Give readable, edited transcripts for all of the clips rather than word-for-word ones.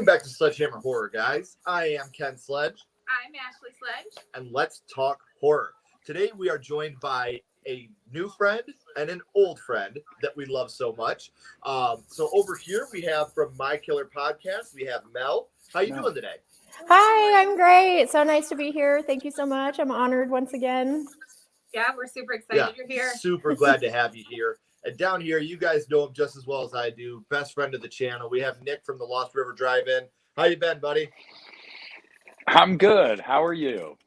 back to Sledgehammer Horror, guys. I am Ken Sledge. I'm Ashley Sledge. And let's talk horror. Today we are joined by a new friend and an old friend that we love so much. So over here we have from My Killer Podcast, we have Mel. How you doing today? Hi, I'm great. So nice to be here. Thank you so much. I'm honored once again. Yeah, we're super excited you're here. Super glad to have you here. And down here, you guys know him just as well as I do. Best friend of the channel. We have Nick from the Lost River Drive-In. How you been, buddy? I'm good. How are you?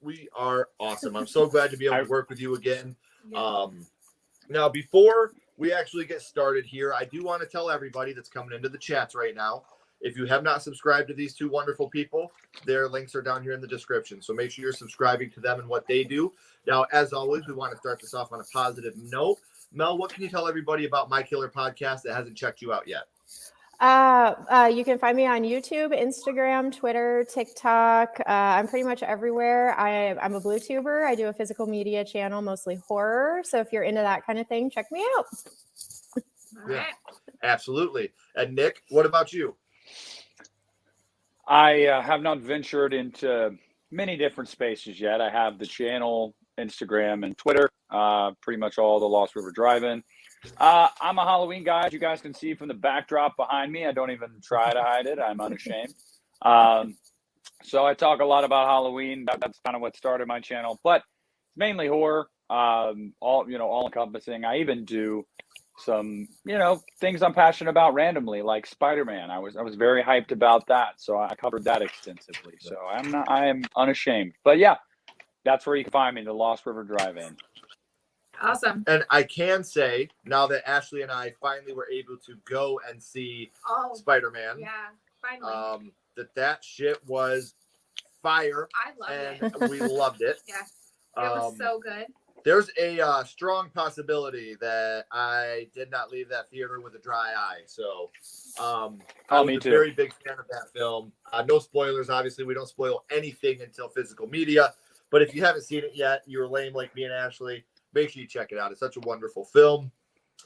We are awesome. I'm so glad to be able to work with you again. Now, before we actually get started here, I do want to tell everybody that's coming into the chats right now, if you have not subscribed to these two wonderful people, their links are down here in the description. So make sure you're subscribing to them and what they do. Now, as always, we want to start this off on a positive note. Mel, what can you tell everybody about My Killer Podcast that hasn't checked you out yet? You can find me on YouTube, Instagram, Twitter, TikTok. I'm pretty much everywhere. I'm a BlueTuber. I do a physical media channel, mostly horror. So if you're into that kind of thing, check me out. Yeah, absolutely. And Nick, what about you? I have not ventured into many different spaces yet. I have the channel, Instagram, and Twitter, pretty much all the Lost River Drive-In. I'm a Halloween guy, as you guys can see from the backdrop behind me. I don't even try to hide it. I'm unashamed. So I talk a lot about Halloween. That's kind of what started my channel, but it's mainly horror, all encompassing. I even do some, things I'm passionate about randomly, like Spider-Man. I was very hyped about that, so I covered that extensively. So I am unashamed. But yeah, that's where you can find me, the Lost River Drive-In. Awesome. And I can say, now that Ashley and I finally were able to go and see Spider-Man, yeah, finally, that shit was fire. I loved and we loved it. Yeah, it was so good. There's a strong possibility that I did not leave that theater with a dry eye. So I was a very big fan of that film. No spoilers, obviously. We don't spoil anything until physical media. But if you haven't seen it yet, you're lame like me and Ashley, make sure you check it out. It's such a wonderful film.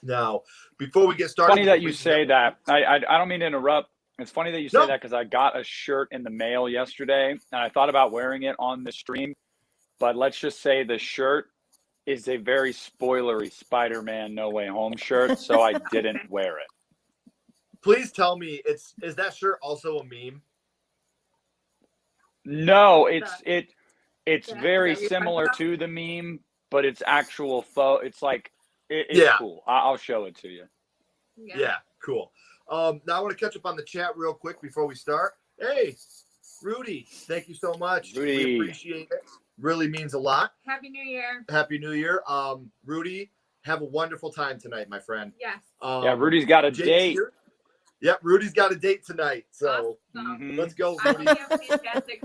Now, before we get started... Funny that you say that. I don't mean to interrupt. It's funny that you say that because I got a shirt in the mail yesterday, and I thought about wearing it on the stream. But let's just say the shirt is a very spoilery Spider-Man No Way Home shirt, so I didn't wear it. Please tell me, is that shirt also a meme? No, it's very similar to the meme, but it's actual it's like it's cool. I'll show it to you. Yeah, cool. Now I want to catch up on the chat real quick before we start. Hey, Rudy, thank you so much. Rudy. We appreciate it. Really means a lot. Happy New Year. Happy New Year. Rudy, have a wonderful time tonight, my friend. Yes. Yeah, Rudy's got a date. Here. Yep, Rudy's got a date tonight. So let's go, Rudy.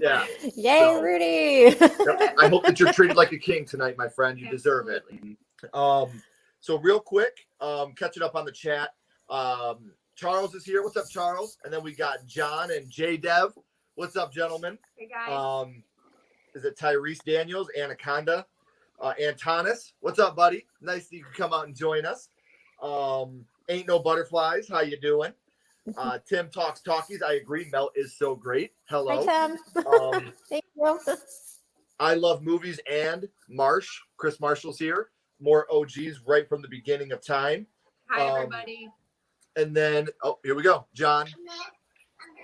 Yeah. Yay, Rudy. I hope that you're treated like a king tonight, my friend. You deserve it. So real quick, catching up on the chat. Charles is here. What's up, Charles? And then we got John and J Dev. What's up, gentlemen? Hey, guys. Is it Tyrese Daniels, Anaconda, Antonis? What's up, buddy? Nice that you can come out and join us. Ain't No Butterflies. How you doing? Tim Talks Talkies. I agree. Mel is so great. Hello. Hi, Tim. Thank you. I love movies and Marsh. Chris Marshall's here. More OGs right from the beginning of time. Hi, everybody. And then, here we go. John.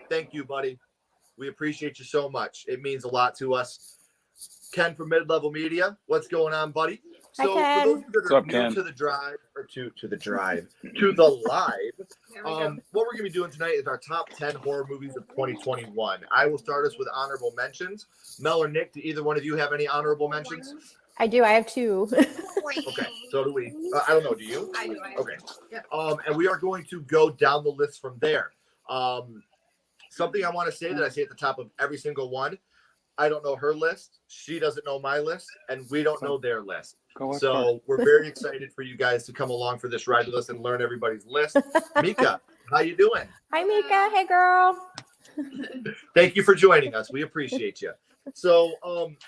Thank you, buddy. We appreciate you so much. It means a lot to us. Ken from Mid-Level Media. What's going on, buddy? So Hi, for those of you that are new to the drive, or to the live, what we're going to be doing tonight is our top 10 horror movies of 2021. I will start us with honorable mentions. Mel or Nick, do either one of you have any honorable mentions? I do. I have two. Okay, so do we. I don't know. Do you? I do. Okay. Yep. And we are going to go down the list from there. Something I want to say that I say at the top of every single one. I don't know her list. She doesn't know my list, and we don't know their list. So we're very excited for you guys to come along for this ride with us and learn everybody's list. Mika, how you doing? Hi, Mika. Hey, girl. Thank you for joining us. We appreciate you. So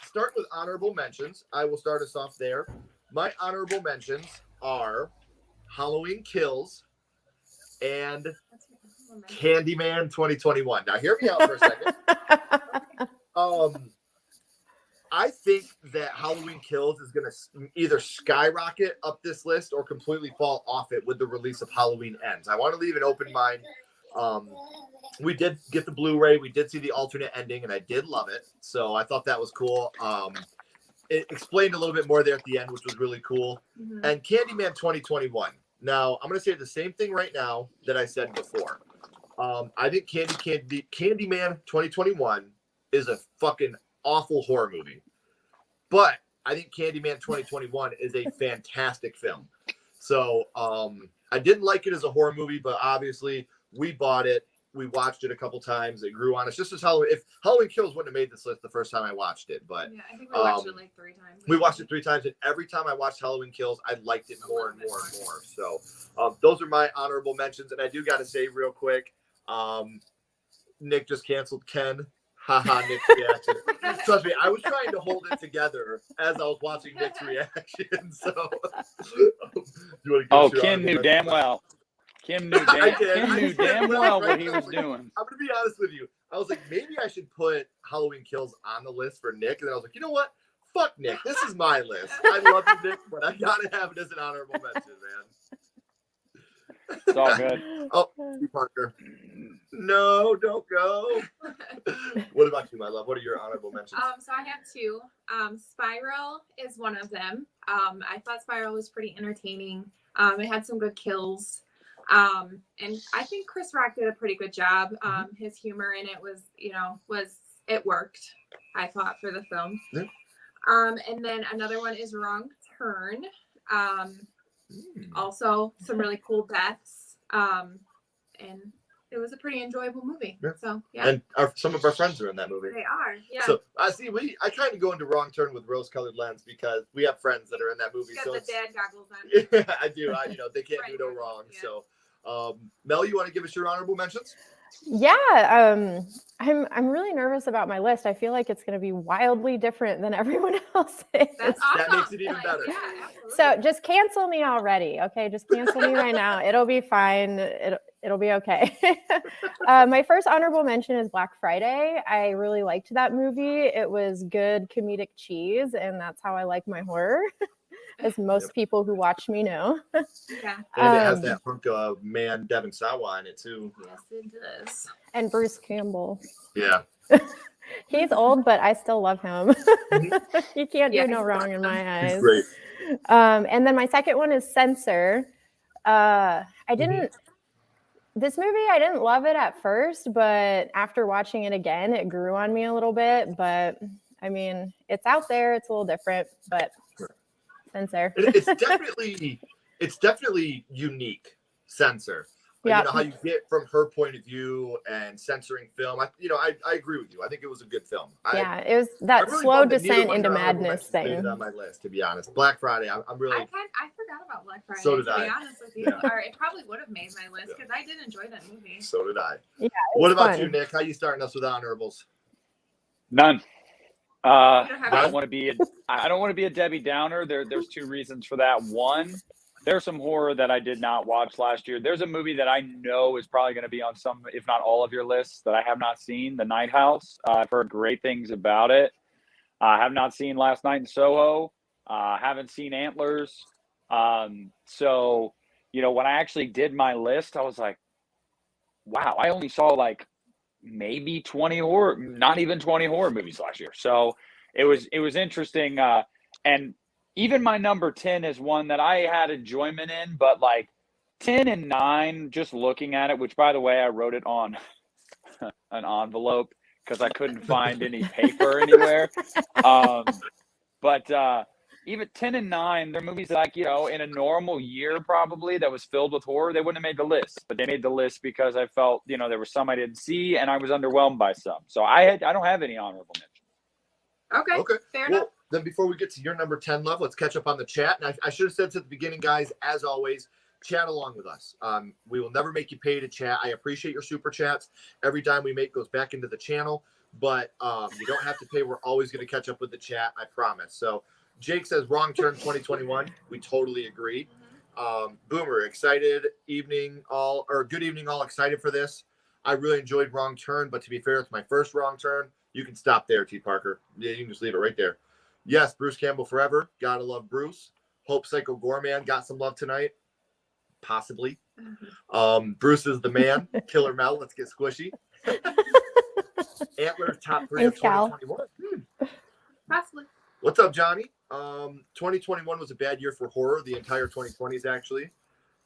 start with honorable mentions. I will start us off there. My honorable mentions are Halloween Kills and Candyman 2021. Now, hear me out for a second. I think that Halloween Kills is going to either skyrocket up this list or completely fall off it with the release of Halloween Ends. I want to leave an open mind. We did get the Blu-ray. We did see the alternate ending, and I did love it. So I thought that was cool. It explained a little bit more there at the end, which was really cool. Mm-hmm. And Candyman 2021. Now, I'm going to say the same thing right now that I said before. I think Candyman 2021 is a fucking awful horror movie. But I think Candyman 2021 is a fantastic film. So I didn't like it as a horror movie, but obviously we bought it. We watched it a couple times. It grew on us. Just as Halloween. If Halloween Kills wouldn't have made this list the first time I watched it, but yeah, I think we watched it like 3 times. we watched it 3 times, and every time I watched Halloween Kills, I liked it more and more and more. So those are my honorable mentions. And I do got to say real quick, Nick just canceled Ken. Haha, Nick's reaction. Trust me, I was trying to hold it together as I was watching Nick's reaction. So, Kim knew damn well. Kim knew damn well what he was doing. I'm gonna be honest with you. I was like, maybe I should put Halloween Kills on the list for Nick, and then I was like, you know what? Fuck Nick. This is my list. I love you, Nick, but I gotta have it as an honorable mention, man. It's all good. Oh, Parker. No, don't go. What about you, my love? What are your honorable mentions? So I have 2. Spiral is one of them. I thought Spiral was pretty entertaining. It had some good kills. And I think Chris Rock did a pretty good job. His humor in it it worked, I thought, for the film. Yeah. And then another one is Wrong Turn. Also some really cool deaths. And it was a pretty enjoyable movie. Yeah. So yeah. And some of our friends are in that movie. They are. Yeah. So I kind of go into Wrong Turn with rose-colored lens because we have friends that are in that movie. Got So the dad goggles on. yeah, I do. They can't do no Right. wrong. Yeah. So, Mel, you want to give us your honorable mentions? Yeah, I'm really nervous about my list. I feel like it's going to be wildly different than everyone else's. That's awesome. That makes it even better. Yeah, absolutely. So just cancel me already, okay? Just cancel me right now. It'll be fine. It'll be okay. My first honorable mention is Black Friday. I really liked that movie. It was good comedic cheese, and that's how I like my horror, as most people who watch me know. Yeah. And it has that hunk of man Devin Sawa in it too. Yes, it does. And Bruce Campbell. Yeah. He's old, but I still love him. He can't do no wrong in my eyes. He's great. And then my second one is Censor. This movie, I didn't love it at first, but after watching it again, it grew on me a little bit. But I mean, it's out there. It's a little different, but Censor. It's definitely unique. Censor. Yeah. You know how you get from her point of view and censoring film. I agree with you. I think it was a good film. It was that really slow bummed that neither descent one of into our honorable madness mentions made thing. it on my list, to be honest. Black Friday. I'm really. I forgot about Black Friday. So did to I. be honest with you, Yeah. or it probably would have made my list because I did enjoy that movie. So did I. Yeah, What about fun. you, Nick? How you starting us with honorables? None. I don't have don't any? want to be a Debbie Downer. There's 2 reasons for that. One, there's some horror that I did not watch last year. There's a movie that I know is probably going to be on some, if not all of your lists, that I have not seen, The Night House. I've heard great things about it. I have not seen Last Night in Soho. Haven't seen Antlers. So, when I actually did my list, I was like, wow, I only saw like maybe 20 horror, not even 20 horror movies last year. So it was interesting. And even my number 10 is one that I had enjoyment in, but like 10 and 9, just looking at it, which by the way, I wrote it on an envelope because I couldn't find any paper anywhere. But even 10 and 9, they're movies that, like, in a normal year probably that was filled with horror, they wouldn't have made the list. But they made the list because I felt, there were some I didn't see and I was underwhelmed by some. So I don't have any honorable mentions. Okay. Fair enough. Then before we get to your number 10, love, let's catch up on the chat. And I should have said this at the beginning, guys, as always, chat along with us. We will never make you pay to chat. I appreciate your super chats. Every time we make goes back into the channel, but you don't have to pay. We're always going to catch up with the chat. I promise. So Jake says Wrong Turn 2021. We totally agree. Boomer, excited evening all, or good evening all, excited for this. I really enjoyed Wrong Turn, but to be fair, it's my first Wrong Turn. You can stop there, T. Parker. Yeah, you can just leave it right there. Yes, Bruce Campbell forever. Gotta love Bruce. Hope Psycho Gorman got some love tonight. Possibly. Bruce is the man. Killer Mel, let's get squishy. Antlers top 3 Thanks, of Cal. 2021. Possibly. What's up, Johnny? 2021 was a bad year for horror. The entire 2020s, actually.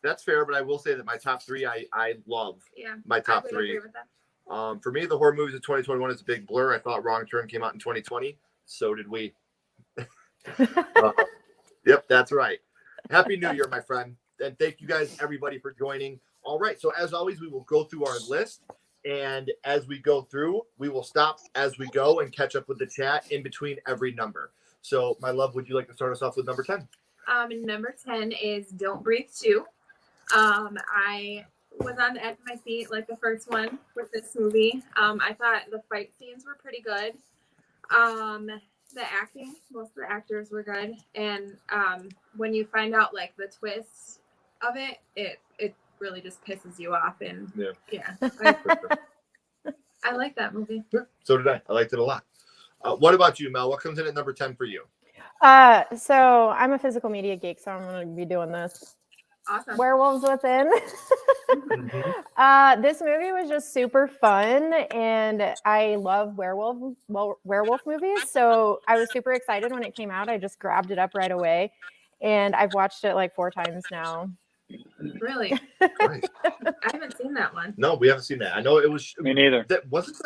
That's fair, but I will say that my top 3, I love. Yeah. My top I would 3. agree with that. For me, the horror movies of 2021 is a big blur. I thought Wrong Turn came out in 2020. So did we. Yep, that's right. Happy New Year, my friend. And thank you guys, everybody, for joining. All right. So as always, we will go through our list. And as we go through, we will stop as we go and catch up with the chat in between every number. So, my love, would you like to start us off with number 10? Number 10 is Don't Breathe 2. I was on the edge of my seat like the first one with this movie. I thought the fight scenes were pretty good. The acting, most of the actors were good. And when you find out like the twist of it, it really just pisses you off. And yeah I like that movie. So did I. I liked it a lot. What about you, Mel? What comes in at number 10 for you? So I'm a physical media geek, so I'm going to be doing this. Awesome. Werewolves Within. This movie was just super fun, and I love werewolf movies. So I was super excited when it came out. I just grabbed it up right away, and I've watched it like 4 times now. Really? Nice. I haven't seen that one. No, we haven't seen that. I know it was. Me neither. Wasn't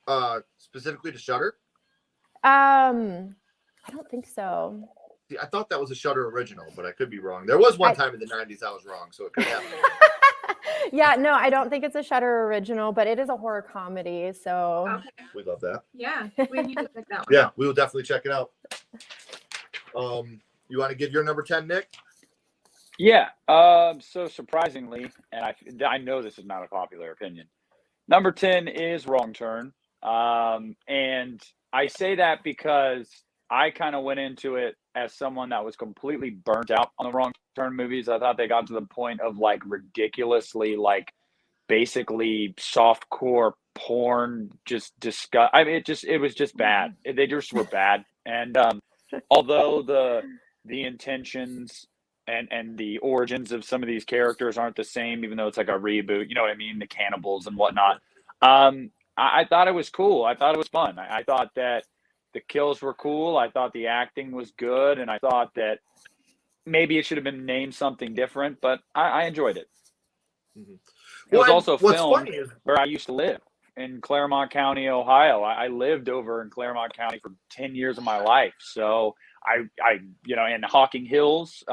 that specifically to Shudder? I don't think so. See, I thought that was a Shudder original, but I could be wrong. There was one time in the 90s I was wrong, so it could happen. Yeah, no, I don't think it's a Shudder original, but it is a horror comedy. So Okay. We love that. Yeah, we need to check that one. Yeah, we will definitely check it out. You want to give your number 10, Nick? Yeah. So surprisingly, and I know this is not a popular opinion, number 10 is Wrong Turn. And I say that because I kind of went into it as someone that was completely burnt out on the Wrong Turn movies. I thought they got to the point of like ridiculously like basically softcore porn, just disgust. I mean, it was just bad. They just were bad. And although the intentions and the origins of some of these characters aren't the same, even though it's like a reboot, you know what I mean? The cannibals and whatnot. I thought it was cool. I thought it was fun. I thought that the kills were cool. I thought the acting was good. And I thought that maybe it should have been named something different, but I enjoyed it. Mm-hmm. It was also filmed where I used to live in Claremont County, Ohio. I lived over in Claremont County for 10 years of my life. So I in Hocking Hills,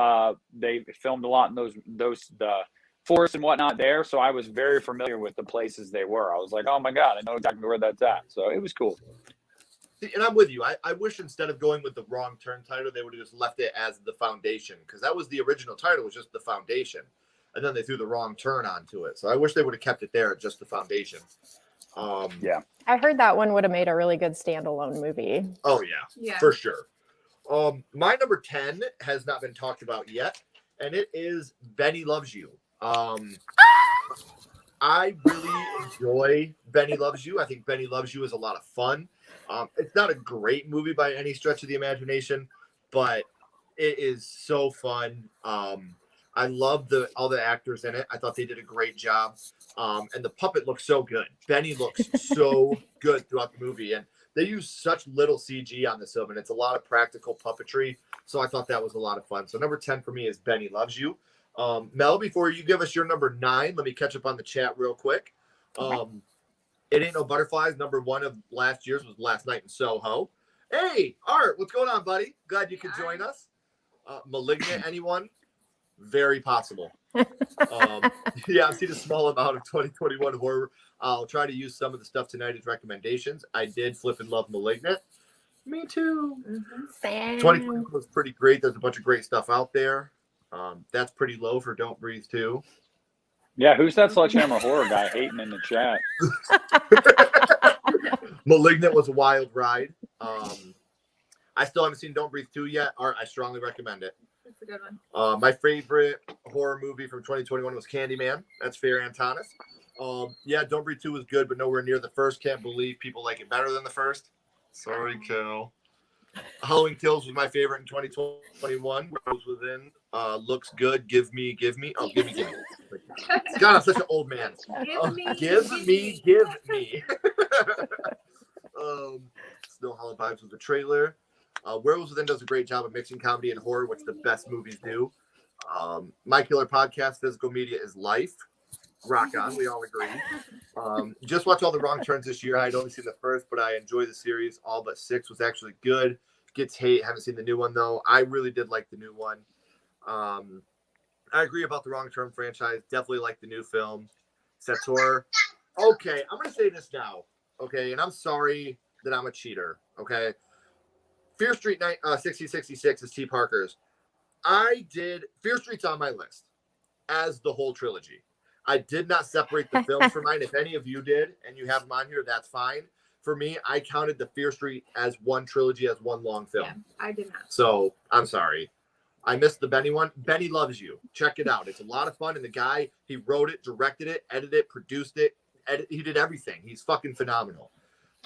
they filmed a lot in those the forests and whatnot there. So I was very familiar with the places they were. I was like, oh my God, I know exactly where that's at. So it was cool. See, and I'm with you. I wish instead of going with the Wrong Turn title, they would have just left it as The Foundation, because that was the original title, was just The Foundation. And then they threw the Wrong Turn onto it. So I wish they would have kept it there at just The Foundation. Yeah. I heard that one would have made a really good standalone movie. Oh, Yeah. for sure. My number 10 has not been talked about yet, and it is Benny Loves You. I really enjoy Benny Loves You. I think Benny Loves You is a lot of fun. It's not a great movie by any stretch of the imagination, but it is so fun. I love all the actors in it. I thought they did a great job. And the puppet looks so good. Benny looks so good throughout the movie. And they use such little CG on this film, and it's a lot of practical puppetry. So I thought that was a lot of fun. So number 10 for me is Benny Loves You. Mel, before you give us your number 9, let me catch up on the chat real quick. It Ain't No Butterflies, number 1 of last year's was Last Night in Soho. Hey, Art, what's going on, buddy? Glad you could join us. Malignant, anyone? Very possible. Yeah, I've seen a small amount of 2021 horror. I'll try to use some of the stuff tonight as recommendations. I did flip and love Malignant. Me too. Same. 2021 was pretty great. There's a bunch of great stuff out there. That's pretty low for Don't Breathe 2. Yeah, who's that Sledgehammer horror guy hating in the chat? Malignant was a wild ride. I still haven't seen Don't Breathe 2 yet. Art, I strongly recommend it. That's a good one. My favorite horror movie from 2021 was Candyman. That's fair, Antonis. Yeah, Don't Breathe 2 was good, but nowhere near the first. Can't believe people like it better than the first. Sorry, Kel. Halloween Kills was my favorite in 2021. Rose Within looks good. Give me. Oh, give me. God, I'm such an old man. Give me. Snow Hollow Vibes was the trailer. Werewolves Within does a great job of mixing comedy and horror, which the best movies do. My Killer Podcast, Physical Media is Life. Rock on, we all agree. Just watch all the Wrong Turns this year. I'd only seen the first, but I enjoy the series. All but 6 was actually good. Gets hate. Haven't seen the new one though. I really did like the new one. I agree about the Wrong Turn franchise. Definitely like the new film. Sator. Okay, I'm gonna say this now. Okay, and I'm sorry that I'm a cheater. Okay, Fear Street 6066 is T. Parker's. Fear Street's on my list as the whole trilogy. I did not separate the films from mine. If any of you did and you have them on here, that's fine. For me, I counted the Fear Street as one trilogy, as one long film. Yeah, I did not. So I'm sorry. I missed the Benny one. Benny Loves You. Check it out. It's a lot of fun. And the guy, he wrote it, directed it, edited it, produced it. He did everything. He's fucking phenomenal.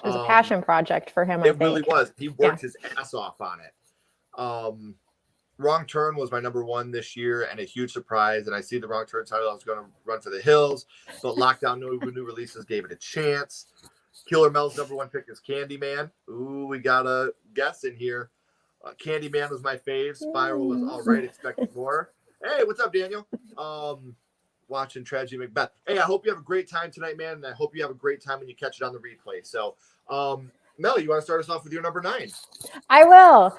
It was a passion project for him, I think. It really was. He worked his ass off on it. Wrong Turn was my number 1 this year and a huge surprise. And I see the Wrong Turn title. I was going to Run for the Hills, but Lockdown new releases gave it a chance. Killer Mel's number 1 pick is Candyman. Ooh, we got a guess in here. Candyman was my fave. Spiral was all right. Expected more. Hey, what's up, Daniel? Watching Tragedy Macbeth. Hey, I hope you have a great time tonight, man. And I hope you have a great time when you catch it on the replay. So, Mel, you want to start us off with your number 9? I will.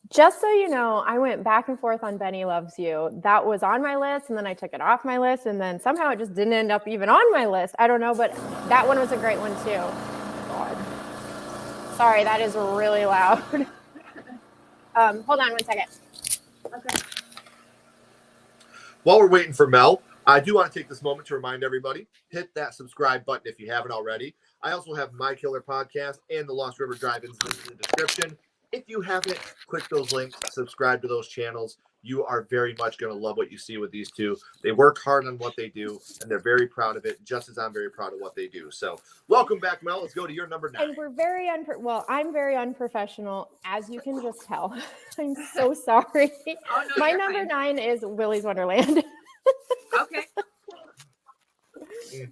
Just so you know, I went back and forth on Benny Loves You. That was on my list, and then I took it off my list, and then somehow it just didn't end up even on my list. I don't know, but that one was a great one too. God. Sorry, that is really loud. Hold on one second. Okay. While we're waiting for Mel, I do want to take this moment to remind everybody, hit that subscribe button if you haven't already. I also have My Killer Podcast and the Lost River Drive-Ins in the description. If you haven't, click those links, subscribe to those channels. You are very much going to love what you see with these two. They work hard on what they do, and they're very proud of it, just as I'm very proud of what they do. So welcome back, Mel. Let's go to your number 9. And we're very I'm very unprofessional, as you can just tell. I'm so sorry. Oh, no, My you're number fine. 9 is Willy's Wonderland. Okay.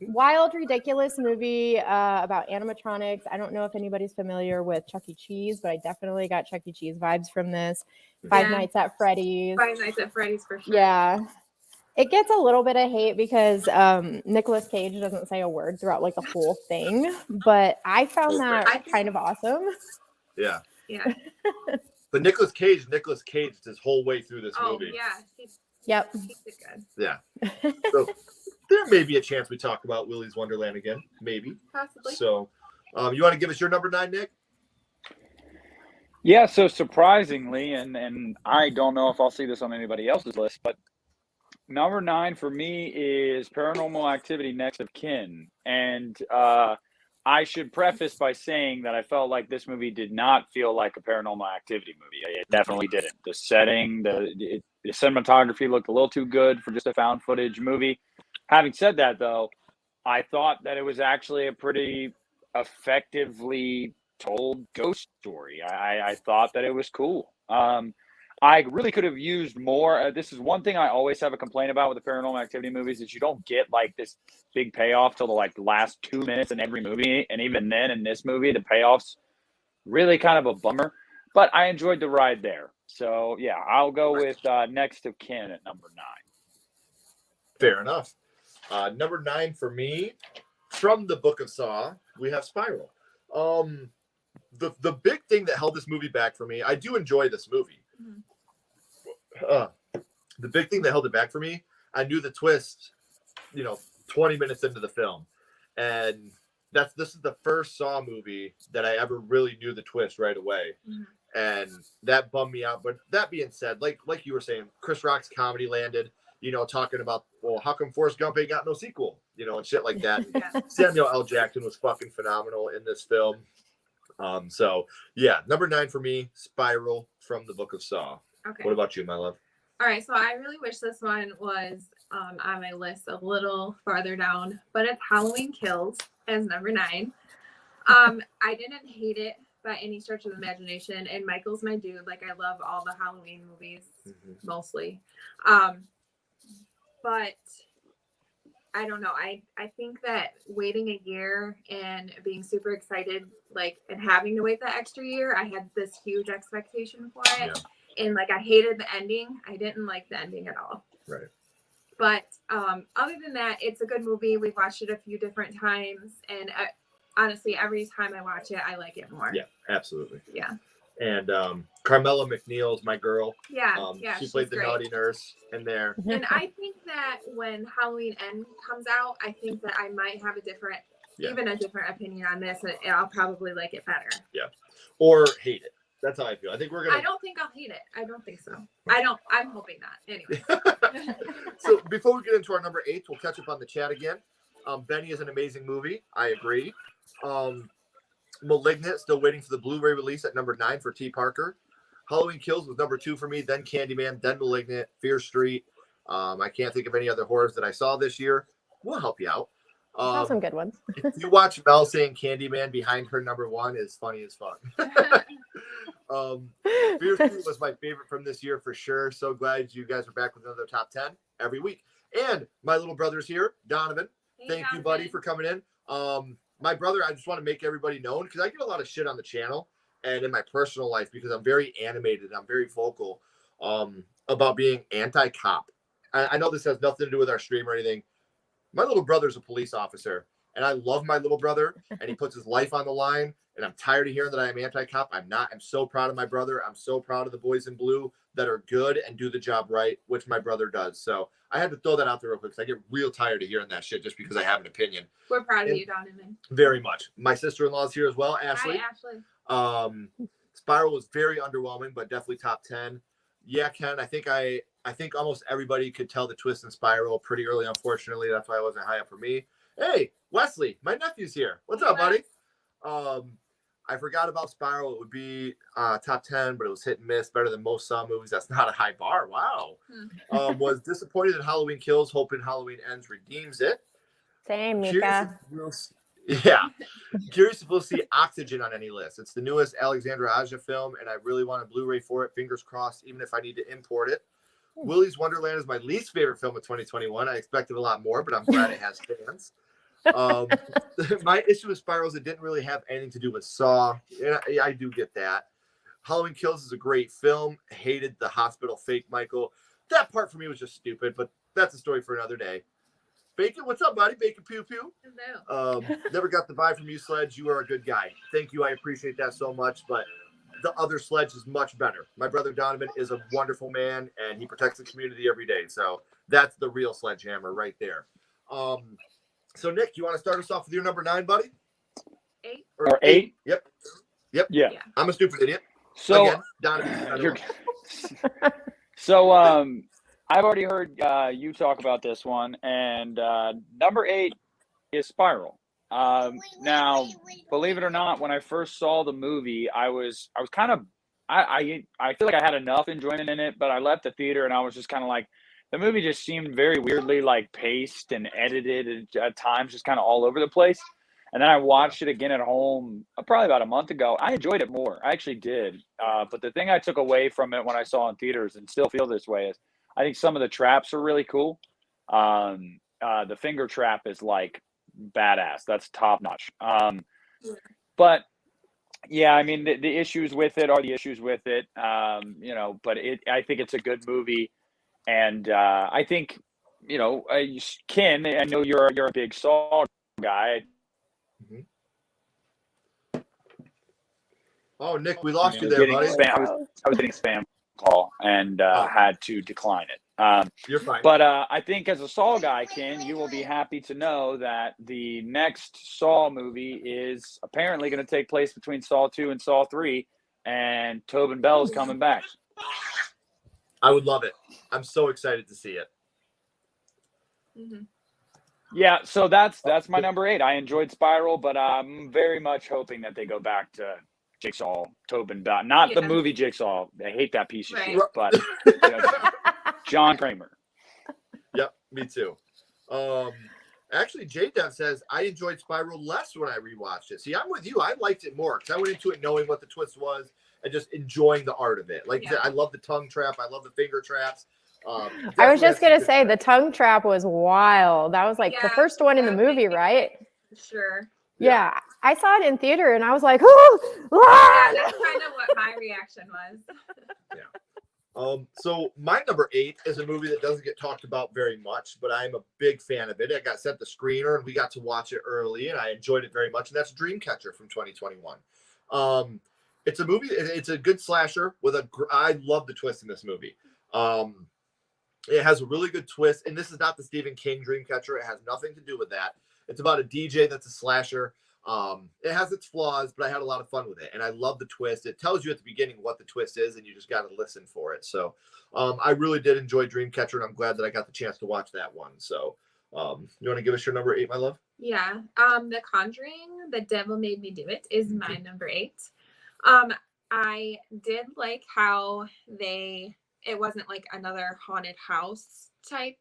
Wild, ridiculous movie about animatronics. I don't know if anybody's familiar with Chuck E. Cheese, but I definitely got Chuck E. Cheese vibes from this. Five Nights at Freddy's. Five Nights at Freddy's for sure. Yeah. It gets a little bit of hate because Nicolas Cage doesn't say a word throughout like the whole thing, but I found that kind of awesome. Yeah. Yeah. But Nicolas Cage this whole way through this movie. Yeah. Yep. He did good. Yeah. So there may be a chance we talk about Willy's Wonderland again. Maybe. Possibly. So you want to give us your number 9, Nick? Yeah, so surprisingly, and I don't know if I'll see this on anybody else's list, but number 9 for me is Paranormal Activity Next of Kin. And I should preface by saying that I felt like this movie did not feel like a Paranormal Activity movie. It definitely didn't. The setting, the cinematography looked a little too good for just a found footage movie. Having said that, though, I thought that it was actually a pretty effectively told ghost story. I thought that it was cool. I really could have used more. This is one thing I always have a complaint about with the Paranormal Activity movies is you don't get like this big payoff till the last 2 minutes in every movie. And even then in this movie, the payoff's really kind of a bummer, but I enjoyed the ride there. So yeah, I'll go with Next of Kin at number 9. Fair enough. Number 9 for me, from the Book of Saw, we have Spiral. The big thing that held this movie back for me, I do enjoy this movie. The big thing that held it back for me, I knew the twist, 20 minutes into the film. And this is the first Saw movie that I ever really knew the twist right away. Mm-hmm. And that bummed me out. But that being said, like you were saying, Chris Rock's comedy landed, talking about, well, how come Forrest Gump ain't got no sequel, and shit like that. Yeah. Samuel L. Jackson was fucking phenomenal in this film. So yeah, number 9 for me, Spiral from the Book of Saw. Okay. What about you, my love? All right, so I really wish this one was on my list a little farther down, but it's Halloween Kills as number 9. I didn't hate it by any stretch of the imagination, and Michael's my dude. Like, I love all the Halloween movies, mostly. But I don't know. I think that waiting a year and being super excited, like, and having to wait that extra year, I had this huge expectation for it. Yeah. And, like, I hated the ending. I didn't like the ending at all. Right. But other than that, it's a good movie. We've watched it a few different times. And honestly, every time I watch it, I like it more. Yeah, absolutely. Yeah. And Carmela McNeil is my girl. Yeah, she played the naughty nurse in there. And I think that when Halloween End comes out, I think that I might have a different opinion on this, and I'll probably like it better. Yeah, or hate it. That's how I feel. I think we're gonna. I don't think I'll hate it. I don't think so. I'm hoping not. Anyway. So before we get into our number 8, we'll catch up on the chat again. Benny is an amazing movie. I agree. Malignant, still waiting for the Blu-ray release at number 9 for T. Parker. Halloween Kills was number 2 for me, then Candyman, then Malignant, Fear Street. I can't think of any other horrors that I saw this year. We'll help you out. Saw some good ones. If you watch Mel saying Candyman behind her number 1 is funny as fuck. Fear Street was my favorite from this year for sure. So glad you guys are back with another top 10 every week. And my little brother's here, Donovan. Thank you, buddy, for coming in. My brother, I just want to make everybody known because I get a lot of shit on the channel and in my personal life because I'm very animated. I'm very vocal about being anti-cop. I know this has nothing to do with our stream or anything. My little brother's a police officer, and I love my little brother, and he puts his life on the line, and I'm tired of hearing that I am anti-cop. I'm not. I'm so proud of my brother. I'm so proud of the boys in blue that are good and do the job right, which my brother does. So I had to throw that out there real quick because I get real tired of hearing that shit just because I have an opinion. We're proud of you, Donovan. Very much. My sister-in-law is here as well, Ashley. Hi, Ashley. Spiral was very underwhelming, but definitely top 10. Yeah, Ken, I think almost everybody could tell the twist in Spiral pretty early, unfortunately. That's why it wasn't high up for me. Hey, Wesley, my nephew's here. What's up, buddy? I forgot about Spiral. It would be top 10, but it was hit and miss. Better than most Saw movies. That's not a high bar. Wow. Was disappointed in Halloween Kills, hoping Halloween Ends redeems it. Same, Mika. Curious if we'll see Oxygen on any list. It's the newest Alexandra Aja film, and I really want a Blu-ray for it. Fingers crossed, even if I need to import it. Willy's Wonderland is my least favorite film of 2021. I expected a lot more, but I'm glad it has fans. My issue with Spiral is it didn't really have anything to do with Saw. And I do get that. Halloween Kills is a great film. Hated the hospital fake Michael. That part for me was just stupid, but that's a story for another day. Bacon, what's up, buddy? Bacon Pew Pew. Hello. Never got the vibe from you, Sledge. You are a good guy. Thank you. I appreciate that so much. But the other Sledge is much better. My brother Donovan is a wonderful man, and he protects the community every day. So that's the real Sledgehammer right there. So, Nick, you want to start us off with your number 9, buddy? 8. Or 8? Yep. Yeah. I'm a stupid idiot. So, again, Donovan. So, I've already heard you talk about this one, and number 8 is Spiral. Now, believe it or not, when I first saw the movie, I was kind of, I feel like I had enough enjoyment in it, but I left the theater and I was just kind of like, the movie just seemed very weirdly like paced and edited at times, just kind of all over the place. And then I watched it again at home probably about a month ago. I enjoyed it more. I actually did. But the thing I took away from it when I saw it in theaters and still feel this way is I think some of the traps are really cool. The finger trap is like badass. That's top notch. But yeah, I mean, the issues with it are the issues with it, but I think it's a good movie. And I think, Ken, I know you're a big Saw guy. Oh, Nick, we lost you there, buddy. I was getting a spam call and had to decline it. You're fine. But I think as a Saw guy, Ken, you will be happy to know that the next Saw movie is apparently going to take place between Saw 2 and Saw 3, and Tobin Bell is coming back. I would love it. I'm so excited to see it. Yeah, so that's my number 8. I enjoyed Spiral, but I'm very much hoping that they go back to Jigsaw, Tobin Bell. Not the movie Jigsaw. I hate that piece of shit, but John Kramer. Yep, me too. Actually, J-Dev says, I enjoyed Spiral less when I rewatched it. See, I'm with you. I liked it more because I went into it knowing what the twist was and just enjoying the art of it. Like, I love the tongue trap. I love the finger traps. I was just going to say the tongue trap was wild. That was like the first one in the movie, right? Sure. Yeah. I saw it in theater and I was like, oh, yeah, that's kind of what my reaction was. So my number 8 is a movie that doesn't get talked about very much, but I'm a big fan of it. I got sent the screener and we got to watch it early and I enjoyed it very much. And that's Dreamcatcher from 2021. It's a movie. It's a good slasher with I love the twist in this movie. It has a really good twist. And this is not the Stephen King Dreamcatcher. It has nothing to do with that. It's about a DJ that's a slasher. It has its flaws, but I had a lot of fun with it. And I love the twist. It tells you at the beginning what the twist is, and you just got to listen for it. So I really did enjoy Dreamcatcher, and I'm glad that I got the chance to watch that one. So you want to give us your number 8, my love? Yeah. The Conjuring, The Devil Made Me Do It is my number 8. I did like how it wasn't like another haunted house type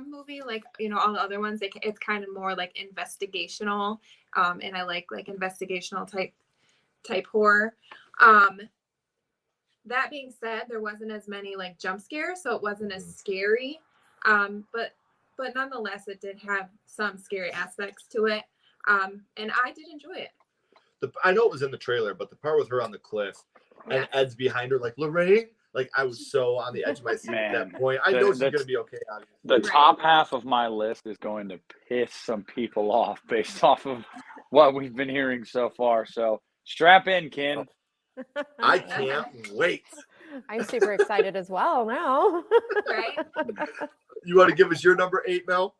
movie like all the other ones. It's kind of more like investigational, and I like investigational type horror. That being said, there wasn't as many like jump scares, so it wasn't as scary, but nonetheless it did have some scary aspects to it, and I did enjoy it. I know it was in the trailer, but the part with her on the cliff and Ed's behind her like, Lorraine, like I was so on the edge of my seat at that point. I know she's going to be okay. Obviously. The top half of my list is going to piss some people off based off of what we've been hearing so far. So strap in, Ken. I can't wait. I'm super excited as well now. Right? You want to give us your number 8, Mel?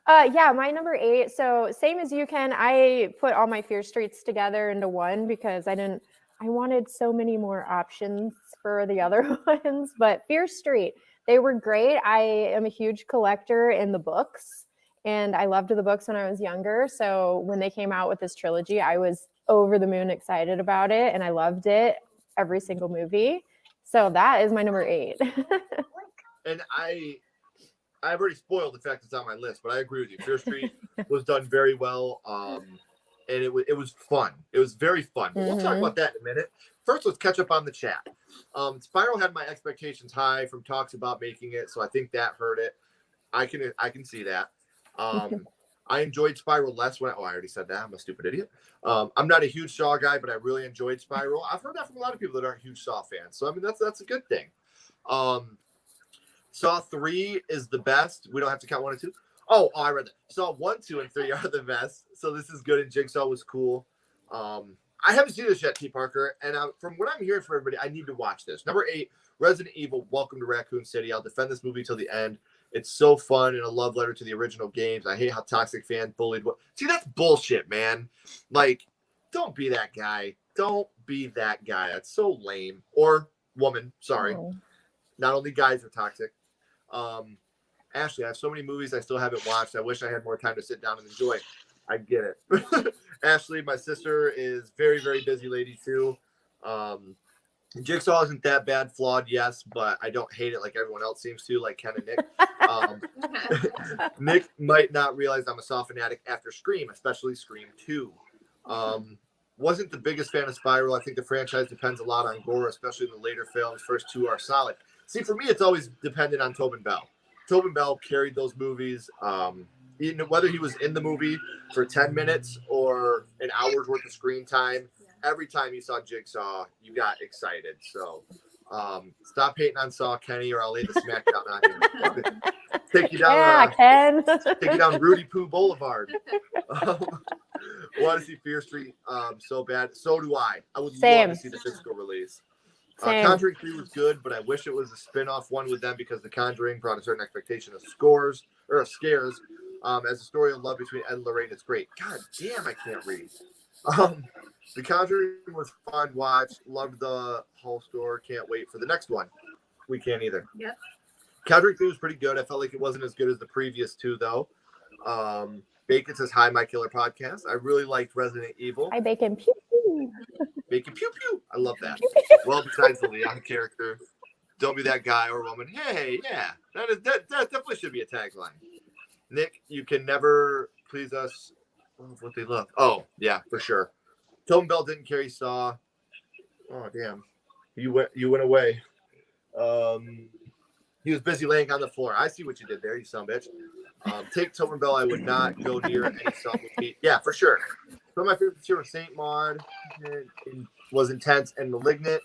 Yeah, my number 8. So same as you, Ken. I put all my Fear Streets together into one because I wanted so many more options for the other ones, but Fear Street, they were great. I am a huge collector in the books and I loved the books when I was younger. So when they came out with this trilogy, I was over the moon excited about it and I loved it, every single movie. So that is my number 8. And I've already spoiled the fact it's on my list, but I agree with you. Fear Street was done very well. And it was fun. It was very fun. But we'll talk about that in a minute. First, let's catch up on the chat. Spiral had my expectations high from talks about making it, so I think that hurt it. I can see that. I enjoyed Spiral less when I already said that. I'm a stupid idiot. I'm not a huge Saw guy, but I really enjoyed Spiral. I've heard that from a lot of people that aren't huge Saw fans. So I mean that's a good thing. Saw 3 is the best. We don't have to count 1 and 2. Oh, I read that. Saw 1, 2, and 3 are the best. So this is good, and Jigsaw was cool. I haven't seen this yet, T. Parker, and from what I'm hearing from everybody, I need to watch this. Number 8, Resident Evil, Welcome to Raccoon City. I'll defend this movie till the end. It's so fun and a love letter to the original games. I hate how toxic fans bullied. See, that's bullshit, man. Like, don't be that guy. Don't be that guy. That's so lame. Or woman, sorry. Oh. Not only guys are toxic. Ashley, I have so many movies I still haven't watched. I wish I had more time to sit down and enjoy. I get it. Ashley, my sister, is very, very busy lady too. Jigsaw isn't that bad, flawed, yes, but I don't hate it like everyone else seems to, like Ken and Nick. Nick might not realize I'm a Saw fanatic after Scream, especially Scream 2. Wasn't the biggest fan of Spiral. I think the franchise depends a lot on gore, especially in the later films. First 2 are solid. See, for me, it's always dependent on Tobin Bell. Tobin Bell carried those movies. Whether he was in the movie for 10 minutes or an hour's worth of screen time, every time you saw Jigsaw, you got excited. So stop hating on Saw, Kenny, or I'll lay the smack down on you. Take you down, Ken. Take you down Rudy Poo Boulevard. Want to see Fear Street so bad. So do I. I would love to see the physical release. Conjuring 3 was good, but I wish it was a spin-off one with them because The Conjuring brought a certain expectation of scares. As a story of love between Ed and Lorraine, it's great. God damn, I can't read. The Conjuring was fun watch. Loved the whole store. Can't wait for the next one. We can't either. Yep. Conjuring 3 was pretty good. I felt like it wasn't as good as the previous 2, though. Bacon says, hi, my killer podcast. I really liked Resident Evil. Hi, Bacon. Pew, pew. Bacon pew pew. I love that. Well, besides the Leon character. Don't be that guy or woman. Hey, yeah, that definitely should be a tagline. Nick, you can never please us with what they love. Oh, yeah, for sure. Tobin Bell didn't carry Saw. Oh, damn. You went away. He was busy laying on the floor. I see what you did there, you son of a bitch. Take Tobin Bell. I would not go near any Saw movie. Yeah, for sure. Some of my favorites here were Saint Maud, was intense, and Malignant.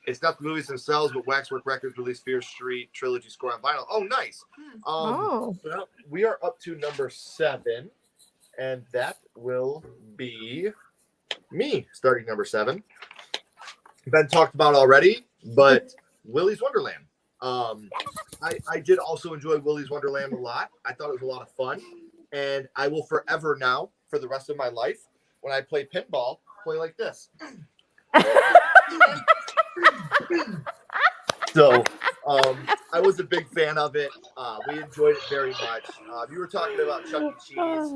It's not the movies themselves, but Waxwork Records released Fear Street trilogy score on vinyl. Oh, nice. Well, we are up to number 7, and that will be me starting number 7. Been talked about already, but Willy's Wonderland. I did also enjoy Willy's Wonderland a lot. I thought it was a lot of fun, and I will forever now, for the rest of my life, when I play pinball, play like this. So, I was a big fan of it. We enjoyed it very much. You were talking about Chuck E. Cheese.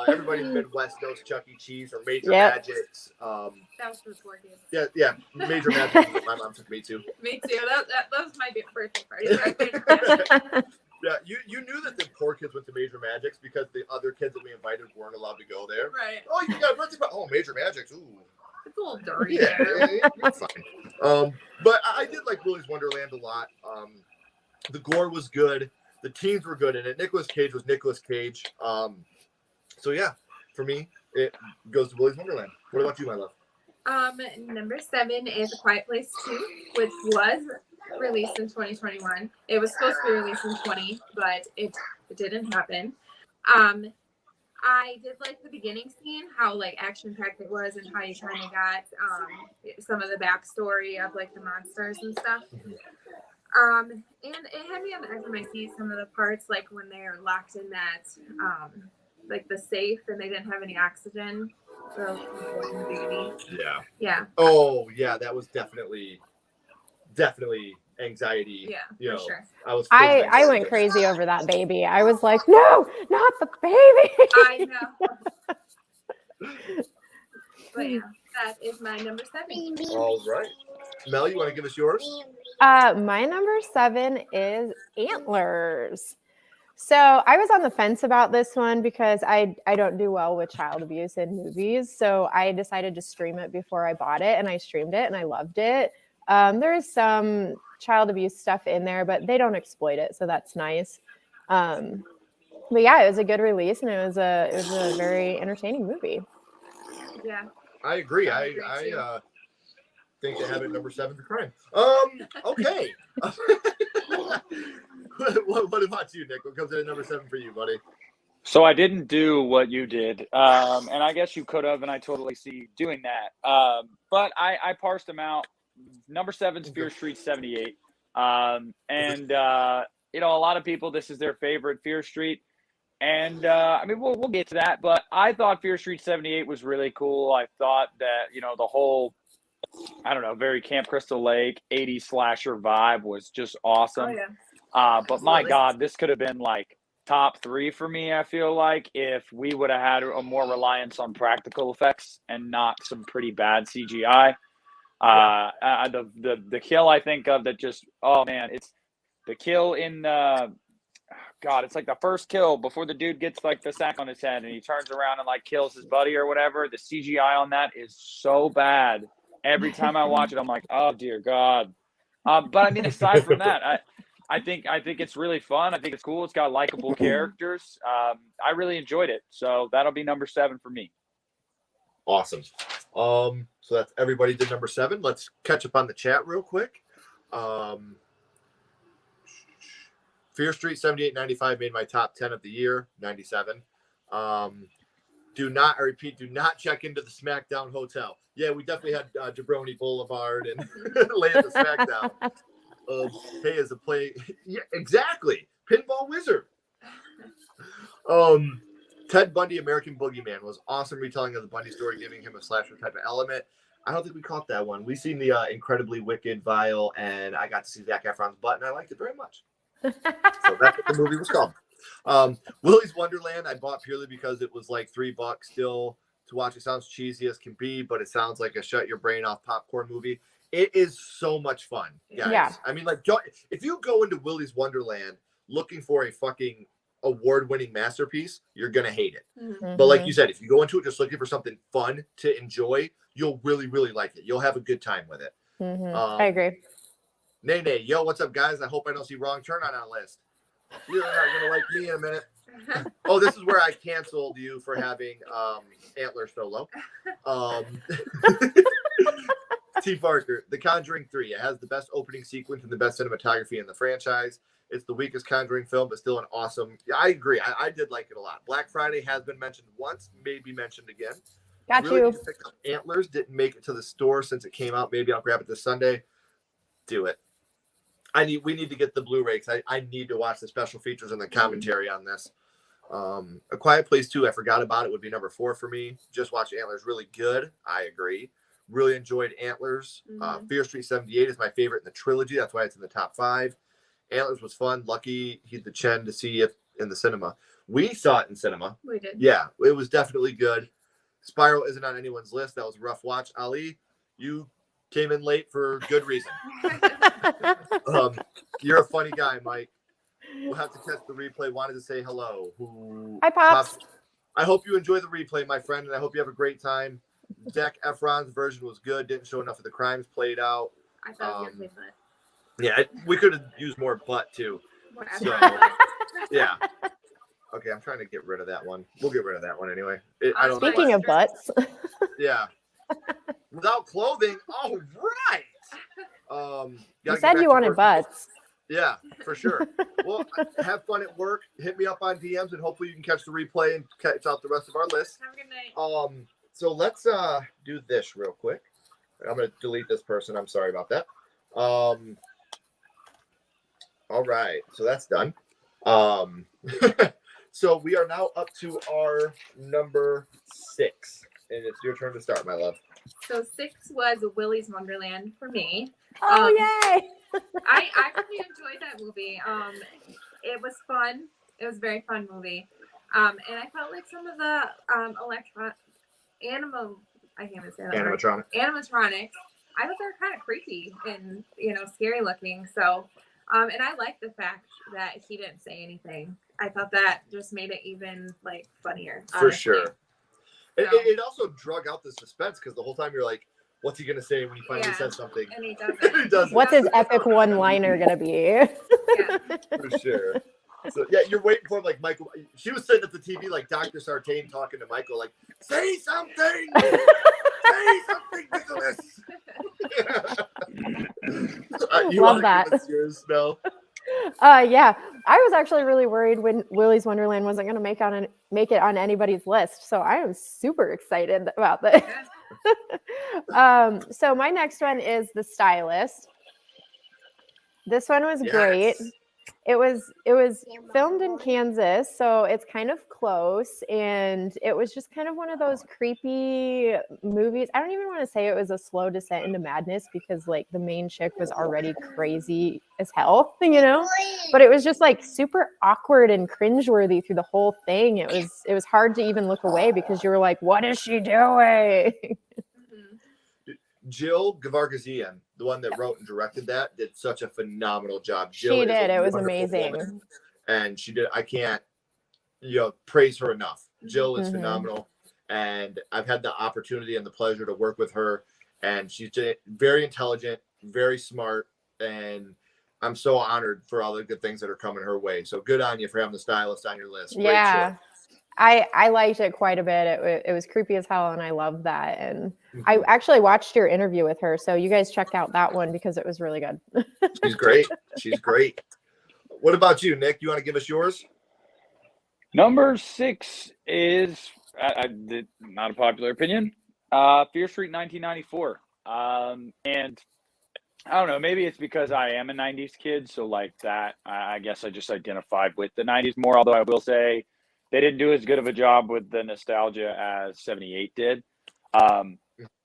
Everybody in the Midwest knows Chuck E. Cheese or Major Magics. That was for 4 kids. Yeah, Major Magics. My mom took me to. Me too. That was my birthday party. Yeah, you knew that the poor kids went to Major Magics because the other kids that we invited weren't allowed to go there. Right. Oh, you got birthday party. Oh, Major Magics. Ooh. It's a little dirty. Yeah, it's fine. But I did like Willy's Wonderland a lot. The gore was good. The teams were good in it. Nicolas Cage was Nicolas Cage. So yeah, for me, it goes to Willy's Wonderland. What about you, my love? Number 7 is A Quiet Place 2, which was released in 2021. It was supposed to be released in 20, but it didn't happen. I did like the beginning scene, how like action-packed it was, and how you kind of got some of the backstory of like the monsters and stuff. And it had me on the edge of my seat, some of the parts, like when they're locked in that like the safe and they didn't have any oxygen. So yeah. Oh yeah, that was definitely anxiety. Yeah, for sure. I went crazy over that baby. I was like, no, not the baby. I know. But yeah, that is my number 7. All right. Mel, you want to give us yours? My number 7 is Antlers. So I was on the fence about this one because I don't do well with child abuse in movies. So I decided to stream it before I bought it, and I streamed it and I loved it. There is some child abuse stuff in there, but they don't exploit it, so that's nice. But yeah, it was a good release, and it was a very entertaining movie. Yeah, I agree. I think they have it number 7 for crime. Okay. What about you, Nick? What comes in at number 7 for you, buddy? So I didn't do what you did, and I guess you could have, and I totally see you doing that. But I parsed them out. Number 7 is Fear Street 78. And a lot of people, this is their favorite Fear Street. And I mean, we'll get to that, but I thought Fear Street 78 was really cool. I thought that, the whole, I don't know, very Camp Crystal Lake 80s slasher vibe was just awesome. Oh, yeah. But my God, this could have been like top 3 for me. I feel like if we would have had a more reliance on practical effects and not some pretty bad CGI. The kill I think of that just, oh man, it's the kill in it's like the first kill before the dude gets like the sack on his head and he turns around and like kills his buddy or whatever. The CGI on that is so bad. Every time I watch it, I'm like, oh dear God. But I mean, aside from that, I think it's really fun. I think it's cool. It's got likable characters. I really enjoyed it. So that'll be number 7 for me. Awesome. So that's everybody did number 7. Let's catch up on the chat real quick. Fear Street 7895 made my top 10 of the year, 97. Do not check into the SmackDown Hotel. Yeah, we definitely had Jabroni Boulevard and lay at the SmackDown. Hey, as a play, yeah, exactly. Pinball Wizard. Ted Bundy, American Boogeyman was awesome retelling of the Bundy story, giving him a slasher type of element. I don't think we caught that one. We seen the Incredibly Wicked, Vile, and I got to see Zac Efron's butt, and I liked it very much. So that's what the movie was called. Willy's Wonderland I bought purely because it was like $3 still to watch. It sounds cheesy as can be, but it sounds like a shut your brain off popcorn movie. It is so much fun, guys. Yeah. I mean, like, if you go into Willy's Wonderland looking for a fucking award-winning masterpiece, you're gonna hate it. Mhm. But like you said, if you go into it just looking for something fun to enjoy, you'll really, really like it. You'll have a good time with it. I agree. Nay, yo, what's up, guys? I hope I don't see wrong turn on that list. You're not gonna like me in a minute. Oh, this is where I canceled you for having antler solo. T. Parker, The Conjuring 3. It has the best opening sequence and the best cinematography in the franchise. It's the weakest Conjuring film, but still an awesome. Yeah, I agree. I did like it a lot. Black Friday has been mentioned once, maybe mentioned again. Got really you. Need to pick up Antlers. Didn't make it to the store since it came out. Maybe I'll grab it this Sunday. Do it. We need to get the Blu-ray because I need to watch the special features and the commentary on this. A Quiet Place 2, I forgot about it, would be number 4 for me. Just watched Antlers, really good. I agree. Really enjoyed Antlers. Fear Street 78 is my favorite in the trilogy. That's why it's in the top 5. Antlers was fun. Lucky he had the Chen to see it in the cinema. We saw it in cinema. We did. Yeah, it was definitely good. Spiral isn't on anyone's list. That was a rough watch. Ali, you came in late for good reason. You're a funny guy, Mike. We'll have to catch the replay. Wanted to say hello. Hi, Pops. I hope you enjoy the replay, my friend, and I hope you have a great time. Zac Efron's version was good. Didn't show enough of the crimes played out. I thought you were butt. Yeah, we could have used more butt too. More So, effort. yeah. Okay, I'm trying to get rid of that one. We'll get rid of that one anyway. I don't Speaking know. of butts. Yeah. Without clothing. All right. You said you wanted butts. Yeah, for sure. Well, have fun at work. Hit me up on DMs, and hopefully you can catch the replay and catch out the rest of our list. Have a good night. So let's do this real quick. I'm gonna delete this person. I'm sorry about that. All right, so that's done. So we are now up to our number 6, and it's your turn to start, my love. So 6 was Willy's Wonderland for me. Oh, yay. I really enjoyed that movie. It was fun. It was a very fun movie. And I felt like some of the animatronics. I thought they were kind of creepy and scary looking. So, and I liked the fact that he didn't say anything. I thought that just made it even funnier. For honestly. sure. So, It also drug out the suspense because the whole time you're like, what's he going to say when he finally says something? And he doesn't. He doesn't. What's his epic one-liner going to be? Yeah. For sure. So, yeah, you're waiting for him like Michael. She was sitting at the TV like Dr. Sartain talking to Michael, like, say something! Say something, Nicholas! You Love wanna that. give us yours, Mel? Yeah, I was actually really worried when Willy's Wonderland wasn't going to make it on anybody's list. So I am super excited about this. So my next one is The Stylist. This one was great. It was filmed in Kansas, so it's kind of close, and it was just kind of one of those creepy movies. I don't even want to say it was a slow descent into madness because the main chick was already crazy as hell, but it was just super awkward and cringeworthy through the whole thing. It was hard to even look away because you were like, what is she doing? Jill Gavargazian, the one that wrote and directed that, did such a phenomenal job. She did. It was amazing. Woman, and she did. I can't, praise her enough. Jill is phenomenal, and I've had the opportunity and the pleasure to work with her, and she's very intelligent, very smart, and I'm so honored for all the good things that are coming her way. So good on you for having The Stylist on your list. Great choice. I liked it quite a bit. It was creepy as hell, and I loved that. And I actually watched your interview with her, so you guys check out that one because it was really good. She's great. She's great. What about you, Nick? You want to give us yours? Number 6 is not a popular opinion. Fear Street 1994. And I don't know, maybe it's because I am a 90s kid, so that I guess I just identified with the 90s more, although I will say they didn't do as good of a job with the nostalgia as 78 did.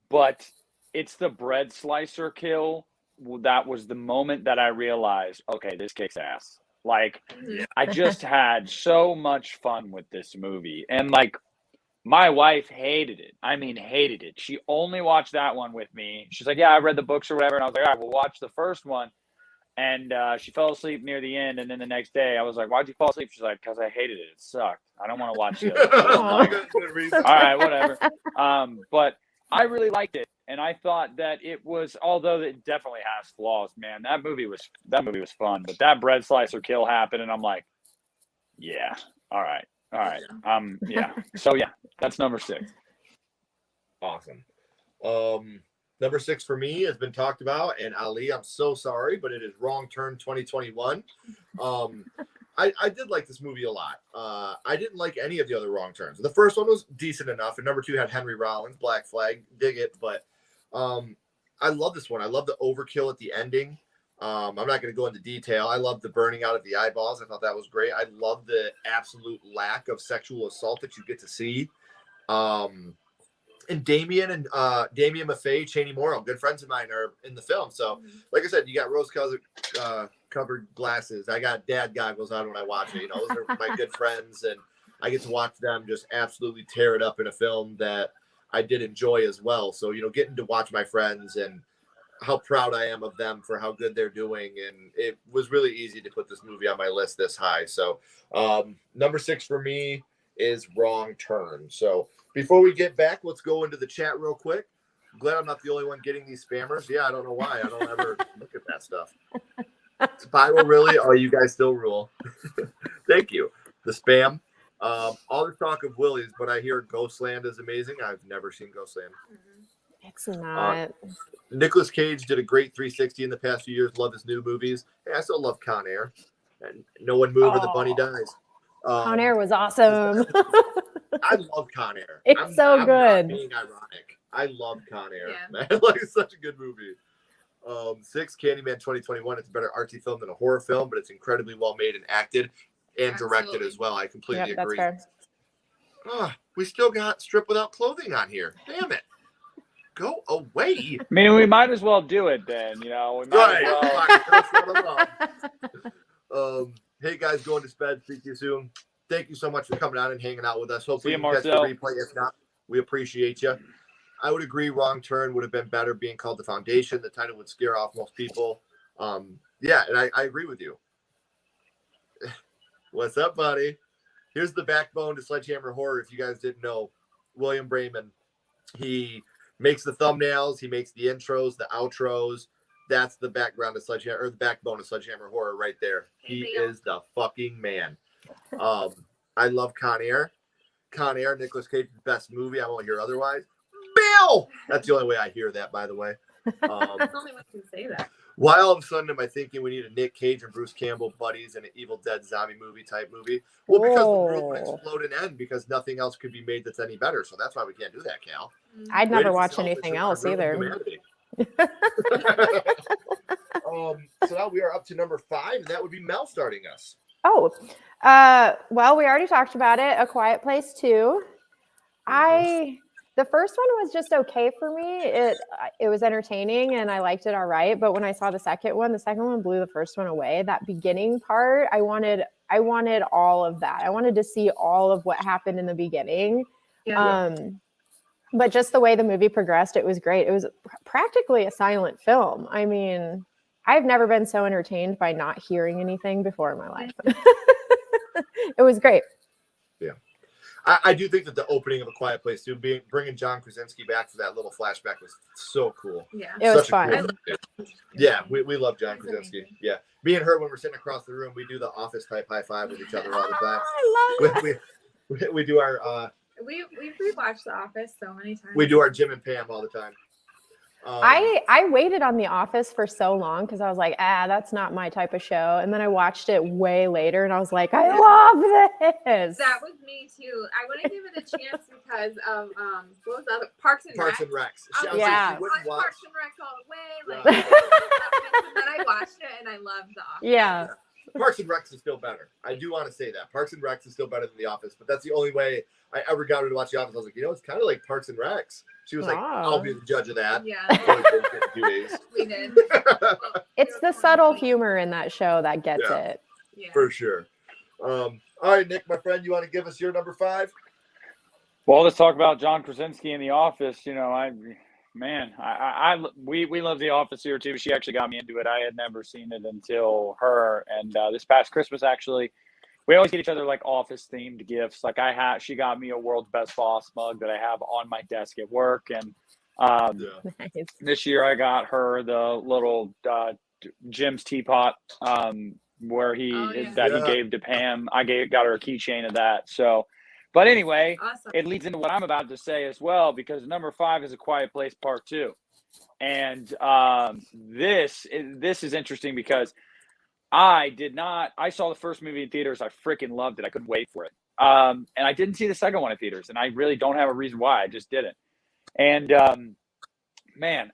But it's the bread slicer kill. That was the moment that I realized, okay, this kicks ass. I just had so much fun with this movie. And My wife hated it. I mean, hated it. She only watched that one with me. She's like, yeah, I read the books or whatever. And I was like, all right, we'll watch the first one. And she fell asleep near the end. And then the next day, I was like, why'd you fall asleep? She's like, because I hated it. It sucked. I don't want to watch the other one. I'm like, all right, whatever. But I really liked it. And I thought that it was, although it definitely has flaws, man, that movie was fun. But that bread slicer kill happened. And I'm like, yeah, all right. Yeah. So, yeah, that's number 6. Awesome. Number 6 for me has been talked about, and Ali, I'm so sorry, but it is Wrong Turn 2021. I did like this movie a lot. I didn't like any of the other Wrong Turns. The first one was decent enough, and number 2 had Henry Rollins, Black Flag, dig it, but I love this one. I love the overkill at the ending. I'm not going to go into detail. I love the burning out of the eyeballs. I thought that was great. I love the absolute lack of sexual assault that you get to see. And Damien Maffei, Chaney Morrow, good friends of mine, are in the film. So, like I said, you got rose-covered glasses. I got dad goggles on when I watch it. You know, those are my good friends, and I get to watch them just absolutely tear it up in a film that I did enjoy as well. So, you know, getting to watch my friends and how proud I am of them for how good they're doing. And it was really easy to put this movie on my list this high. So, number 6 for me is Wrong Turn. So, before we get back, let's go into the chat real quick. I'm glad I'm not the only one getting these spammers. Yeah, I don't know why. I don't ever look at that stuff. Spiral, really? Oh, you guys still rule. Thank you. The spam. All the talk of Willie's, but I hear Ghostland is amazing. I've never seen Ghostland. It's not. Nicolas Cage did a great 360 in the past few years. Love his new movies. Hey, I still love Con Air. And No One Move or the Bunny Dies. Con Air was awesome. I love Con Air. It's so good. I'm not being ironic. I love Con Air. Man. Like, it's such a good movie. 6, Candyman 2021. It's a better artsy film than a horror film, but it's incredibly well made and acted and directed as well. I completely agree. That's fair. We still got Strip Without Clothing on here. Damn it. Go away. I mean, we might as well do it then, you know. We might as well. Hey, guys, going to bed. Speak to you soon. Thank you so much for coming on and hanging out with us. Hopefully, you catch the replay. If not, we appreciate you. I would agree Wrong Turn would have been better being called The Foundation. The title would scare off most people. Yeah, and I agree with you. What's up, buddy? Here's the backbone to Sledgehammer Horror. If you guys didn't know, William Brayman, he makes the thumbnails, he makes the intros, the outros. That's the background of Sledgehammer, or the backbone of Sledgehammer Horror right there. He is the fucking man. I love Con Air. Con Air, Nicolas Cage's best movie. I won't hear otherwise. Bill! That's the only way I hear that, by the way. That's the only one who can say that. Why all of a sudden am I thinking we need a Nick Cage and Bruce Campbell buddies in an Evil Dead zombie movie type movie? Well, because the world would explode and end because nothing else could be made that's any better. So that's why we can't do that, Cal. I'd never watch anything else either. So now we are up to number 5, and that would be Mel starting us. Oh, well, we already talked about it. A Quiet Place 2. The first one was just okay for me. It was entertaining and I liked it all right. But when I saw the second one blew the first one away. That beginning part, I wanted all of that. I wanted to see all of what happened in the beginning. Yeah. But just the way the movie progressed, it was great. It was practically a silent film. I mean, I've never been so entertained by not hearing anything before in my life. It was great. Yeah. I do think that the opening of A Quiet Place 2, bringing John Krasinski back for that little flashback was so cool. Yeah. It was fun. Yeah, we love John Krasinski. Amazing. Yeah. Me and her, when we're sitting across the room, we do the office type high five with each other all the time. I love it. We do our... We've rewatched The Office so many times. We do our Jim and Pam all the time. I waited on The Office for so long because I was like, that's not my type of show. And then I watched it way later and I was like, I love this. That was me too. I want to give it a chance because of what was the other Parks and Rec. Yeah. Parks and Rec all the way. Like, and then I watched it and I loved The Office. Yeah. Parks and Rec is still better. I do want to say that. Parks and Rec is still better than The Office, but that's the only way I ever got her to watch The Office. I was like, it's kind of like Parks and Rec. She was like, I'll be the judge of that. Yeah. We did. It's the subtle humor in that show that gets it. Yeah. For sure. All right, Nick, my friend, you want to give us your number 5? Well, let's talk about John Krasinski in The Office. You know, we love The Office here too. She actually got me into it. I had never seen it until her, and this past Christmas, actually, we always get each other like Office themed gifts. Like she got me a World's Best Boss mug that I have on my desk at work, and Nice. this year I got her the little Jim's teapot where he gave to Pam. Got her a keychain of that. So. But anyway, Awesome. It leads into what I'm about to say as well, because number 5 is A Quiet Place Part 2. And this is interesting because I saw the first movie in theaters. I freaking loved it. I couldn't wait for it. And I didn't see the second one in theaters, and I really don't have a reason why. I just didn't. And man,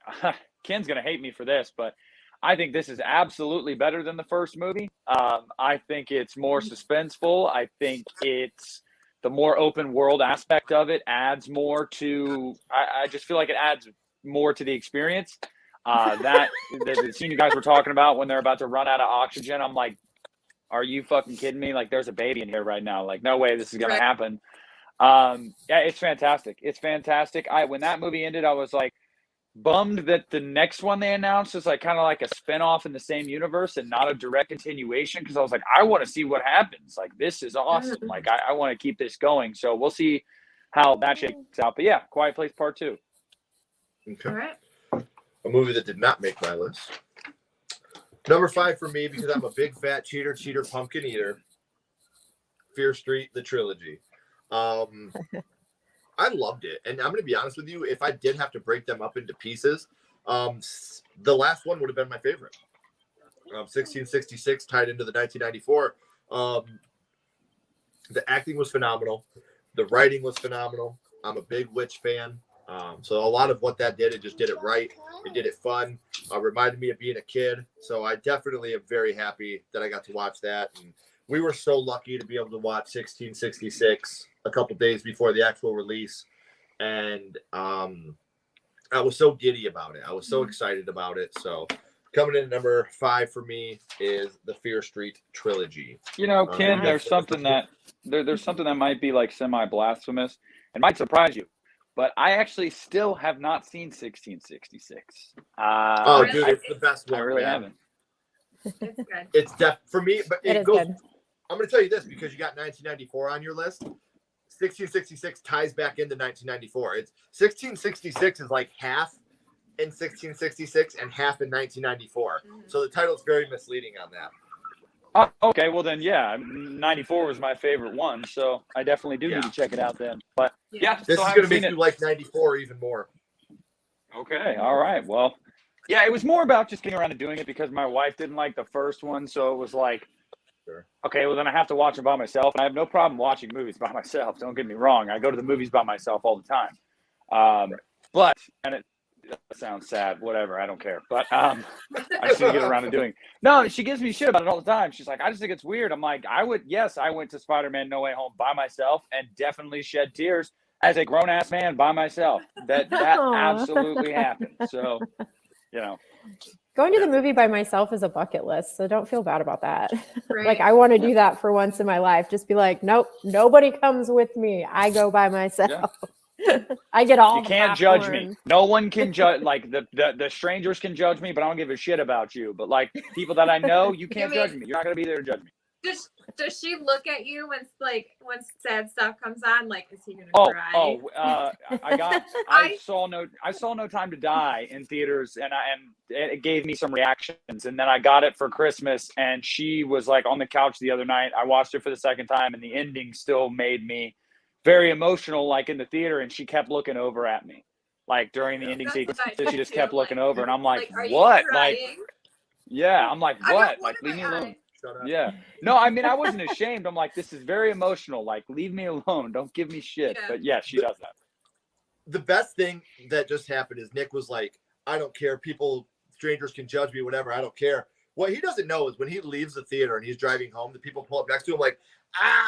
Ken's going to hate me for this, but I think this is absolutely better than the first movie. I think it's more suspenseful. I think it's the more open world aspect of it adds more to, I just feel like it adds more to the experience. The scene you guys were talking about when they're about to run out of oxygen, I'm like, are you fucking kidding me? Like, there's a baby in here right now. Like, no way this is going to happen. Yeah, it's fantastic. It's fantastic. When that movie ended, I was like bummed that the next one they announced is like kind of like a spinoff in the same universe and not a direct continuation, because I was like, I want to see what happens. Like, this is awesome. Like, I want to keep this going. So we'll see how that shakes out. But yeah, Quiet Place Part 2. Okay. All right. A movie that did not make my list. Number 5 for me, because I'm a big fat cheater, pumpkin eater. Fear Street, the trilogy. I loved it. And I'm going to be honest with you, if I did have to break them up into pieces, the last one would have been my favorite. 1666 tied into the 1994. The acting was phenomenal. The writing was phenomenal. I'm a big witch fan. So a lot of what that did, it just did it right. It did it fun. Reminded me of being a kid. So I definitely am very happy that I got to watch that. And we were so lucky to be able to watch 1666 a couple days before the actual release. And I was so giddy about it. I was so excited about it. So coming in at number 5 for me is the Fear Street trilogy. You know, Ken, there's something that might be like semi-blasphemous and might surprise you. But I actually still have not seen 1666. Dude, it's the best one. I really haven't. It's good. It's for me, but It is goes. good. I'm going to tell you this because you got 1994 on your list. 1666 ties back into 1994. It's 1666 is like half in 1666 and half in 1994. So the title's very misleading on that. Oh, okay, well then, yeah, 94 was my favorite one, so I definitely do need to check it out then. But yeah, this is going to make you like 94 even more. Okay, all right. Well, yeah, it was more about just getting around to doing it because my wife didn't like the first one, so it was like, okay, well then I have to watch it by myself, and I have no problem watching movies by myself. Don't get me wrong, I go to the movies by myself all the time. But and it sounds sad, whatever, I don't care. But I just need to get around to doing it. No, she gives me shit about it all the time. She's like, I just think it's weird. I'm like, I went to Spider-Man No Way Home by myself and definitely shed tears as a grown-ass man by myself. That absolutely happened. So, you know. Going to the movie by myself is a bucket list, so don't feel bad about that. Right. Like, I want to do that for once in my life. Just be like, nope, nobody comes with me. I go by myself. Yeah. I get all. You can't judge me. No one can judge. Like the strangers can judge me, but I don't give a shit about you. But like people that I know, you can't judge me. You're not gonna be there to judge me. Does she look at you when sad stuff comes on? Like, is he gonna cry? I saw No Time to Die in theaters, and it gave me some reactions, and then I got it for Christmas, and she was like on the couch the other night. I watched it for the second time, and the ending still made me very emotional, like in the theater, and she kept looking over at me, like during the ending sequence. She just kept looking over, and I'm like what? Like, yeah, I'm like, what? Like, leave me alone. Yeah. No, I mean, I wasn't ashamed. I'm like, this is very emotional. Like, leave me alone. Don't give me shit. Yeah. But yeah, she does that. The best thing that just happened is Nick was like, I don't care. Strangers can judge me, whatever. I don't care. What he doesn't know is when he leaves the theater and he's driving home, the people pull up next to him like,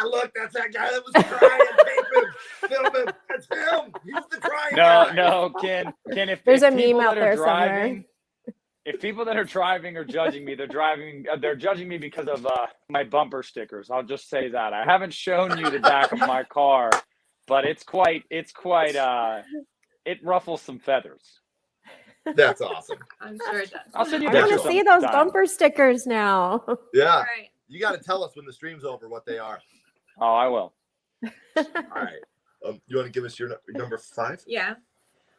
look, that's that guy that was crying. Tape him, film him. That's him. He's the crying guy. No, Ken, if there's if a meme out there somewhere. If people that are driving are judging me, they're judging me because of my bumper stickers. I'll just say that. I haven't shown you the back of my car, but it ruffles some feathers. That's awesome. I'm sure it does. I'll send you I Yeah. want pictures to see those sometime. bumper stickers now. Yeah. All right. You got to tell us when the stream's over what they are. Oh, I will. All right. You want to give us your number 5? Yeah.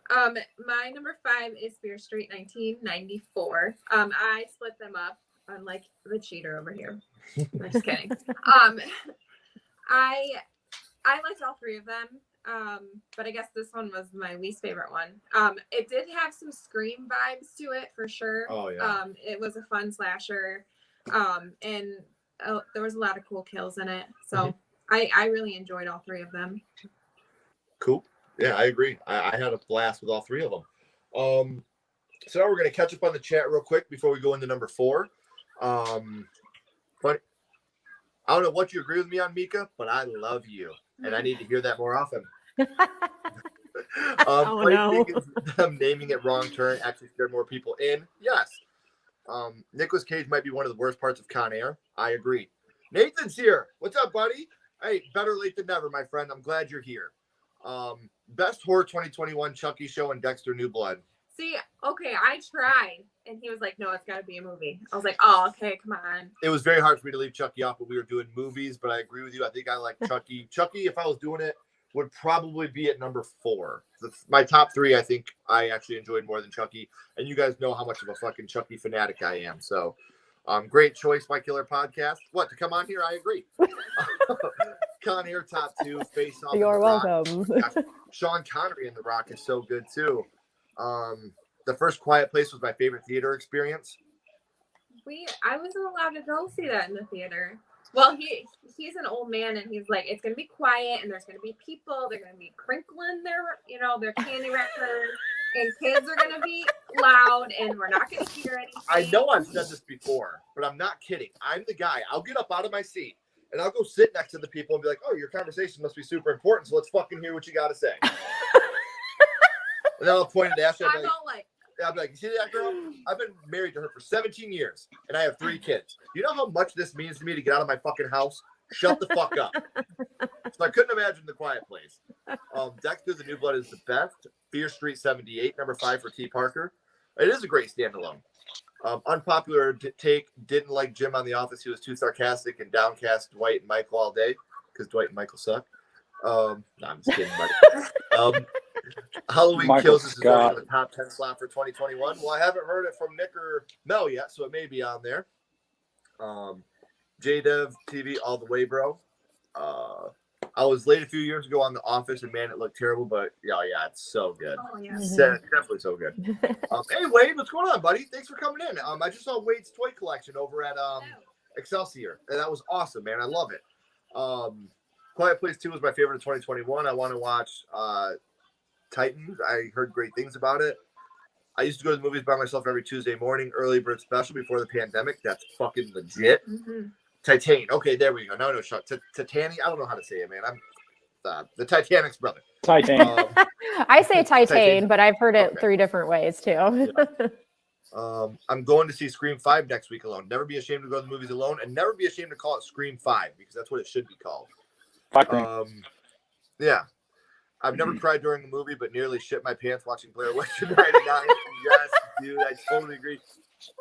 My number 5 is Fear Street 1994. I split them up, unlike the cheater over here. I'm just kidding. I liked all 3 of them. But I guess this one was my least favorite one. It did have some Scream vibes to it for sure. Oh yeah. It was a fun slasher. And there was a lot of cool kills in it. So I really enjoyed all 3 of them. Cool. Yeah, I agree. I had a blast with all 3 of them. So now we're going to catch up on the chat real quick before we go into number 4. But I don't know what you agree with me on, Mika, but I love you, and I need to hear that more often. Oh, no. Them naming it Wrong Turn actually scared more people in. Yes. Nicolas Cage might be one of the worst parts of Con Air. I agree. Nathan's here. What's up, buddy? Hey, better late than never, my friend. I'm glad you're here. Best horror 2021 Chucky show and Dexter New Blood. See, okay, I tried, and he was like, "No, it's got to be a movie." I was like, "Oh, okay, come on." It was very hard for me to leave Chucky off, but we were doing movies. But I agree with you. I think I like Chucky. Chucky, if I was doing it, would probably be at number 4. My top 3, I think I actually enjoyed more than Chucky. And you guys know how much of a fucking Chucky fanatic I am. So, great choice, My Killer Podcast. What, to come on here? I agree. Con Air top 2, Face Off. You're Rock. welcome. Gosh, Sean Connery in The Rock is so good too. The first Quiet Place was my favorite theater experience. I wasn't allowed to go see that in the theater. Well, he's an old man, and he's like, it's gonna be quiet, and there's gonna be people. They're gonna be crinkling their candy wrappers, and kids are gonna be loud, and we're not gonna hear anything. I know I've said this before, but I'm not kidding. I'm the guy. I'll get up out of my seat and I'll go sit next to the people and be like, "Oh, your conversation must be super important, so let's fucking hear what you got to say." And then I'll point at Ashley. I'll be like, "You see that girl? I've been married to her for 17 years, and I have 3 kids. You know how much this means to me to get out of my fucking house? Shut the fuck up." So I couldn't imagine The Quiet Place. Dexter the New Blood is the best. Fear Street 78, number 5 for T. Parker. It is a great standalone. Unpopular take, didn't like Jim on The Office. He was too sarcastic and downcast Dwight and Michael all day because Dwight and Michael suck. No, I'm just kidding, buddy. Halloween Michael Kills is Scott. in the top 10 slot for 2021. Well, I haven't heard it from Nick or Mel yet, so it may be on there. JDev TV all the way, bro. I was late a few years ago on The Office, and man, it looked terrible, but yeah, it's so good. Oh yeah. Definitely so good. Hey, Wade, what's going on, buddy? Thanks for coming in. I just saw Wade's toy collection over at Excelsior, and that was awesome, man. I love it. Quiet Place 2 was my favorite of 2021. I want to watch Titans. I heard great things about it. I used to go to the movies by myself every Tuesday morning, early bird special before the pandemic. That's fucking legit. Mm-hmm. Titan. Okay, there we go. No, Titani. I don't know how to say it, man. I'm the Titanic's brother. Titan. I say Titan, Titan. but I've heard it Okay. 3 different ways too. I'm going to see Scream 5 next week alone. Never be ashamed to go to the movies alone, and never be ashamed to call it Scream 5 because that's what it should be called. Yeah. I've never cried during a movie, but nearly shit my pants watching Blair Witch in 99. Yes, dude, I totally agree.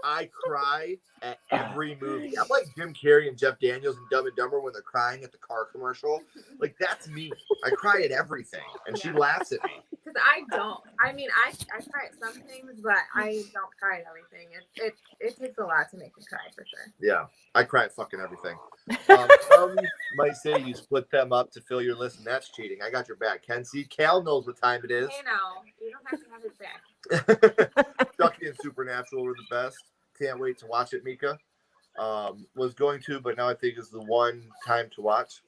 I cry at every movie. I'm like Jim Carrey and Jeff Daniels in Dumb and Dumber when they're crying at the car commercial. Like, that's me. I cry at everything, and she laughs at me. Because I don't. I mean, I cry at some things, but I don't cry at everything. It takes a lot to make me cry, for sure. Yeah, I cry at fucking everything. Some might say you split them up to fill your list, and that's cheating. I got your back, Kenzie. Cal knows what time it is. Hey, now, you don't have to have his back. Chucky and Supernatural were the best. Can't wait to watch it, Mika. Was going to, but now I think is the one time to watch.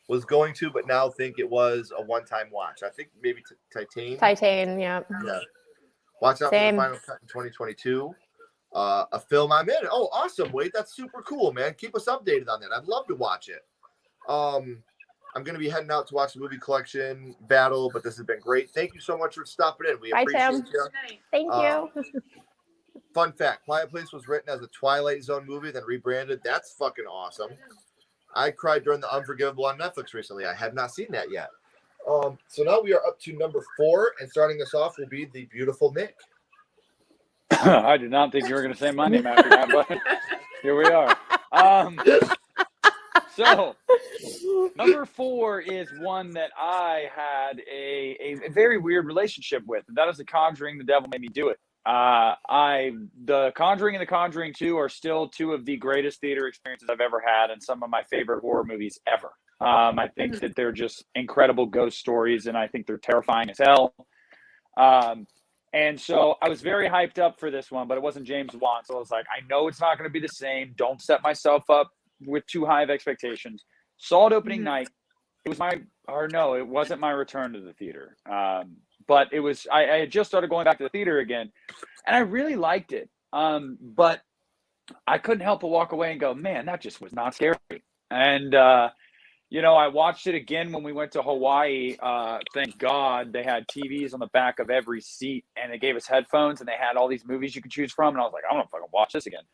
Was going to, but now think it was a one-time watch. I think maybe Titan, yeah. Yeah. Watch out Same. for the final cut in 2022. A film I'm in. Oh, awesome. Wait, that's super cool, man. Keep us updated on that. I'd love to watch it. I'm going to be heading out to watch the movie collection battle, but this has been great. Thank you so much for stopping in. We Bye, appreciate Tim. you. Thank you. Fun fact, Quiet Place was written as a Twilight Zone movie, then rebranded. That's fucking awesome. I cried during The Unforgivable on Netflix recently. I have not seen that yet. So now we are up to number 4, and starting us off will be the beautiful Nick. I did not think you were going to say my name after that, but here we are. So number 4 is one that I had a very weird relationship with. And that is The Conjuring, The Devil Made Me Do It. The Conjuring and The Conjuring 2 are still 2 of the greatest theater experiences I've ever had, and some of my favorite horror movies ever. I think that they're just incredible ghost stories, and I think they're terrifying as hell. And so I was very hyped up for this one, but it wasn't James Wan. So I was like, I know it's not going to be the same. Don't set myself up with too high of expectations. Saw it opening night. It wasn't my return to the theater. But it was, I had just started going back to the theater again, and I really liked it. But I couldn't help but walk away and go, man, that just was not scary. And, I watched it again when we went to Hawaii. Thank God they had TVs on the back of every seat, and they gave us headphones, and they had all these movies you could choose from. And I was like, I don't know if I can watch this again.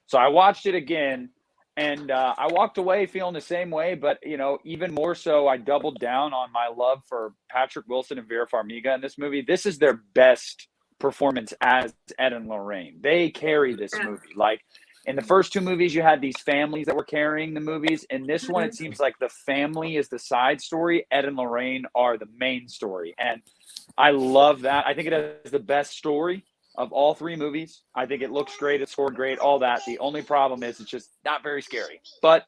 So I watched it again, and I walked away feeling the same way. But, even more so, I doubled down on my love for Patrick Wilson and Vera Farmiga in this movie. This is their best performance as Ed and Lorraine. They carry this movie. Like, in the first 2 movies, you had these families that were carrying the movies. In this one, it seems like the family is the side story. Ed and Lorraine are the main story. And I love that. I think it has the best story of all 3 movies. I think it looks great. It scored great, all that. The only problem is it's just not very scary. But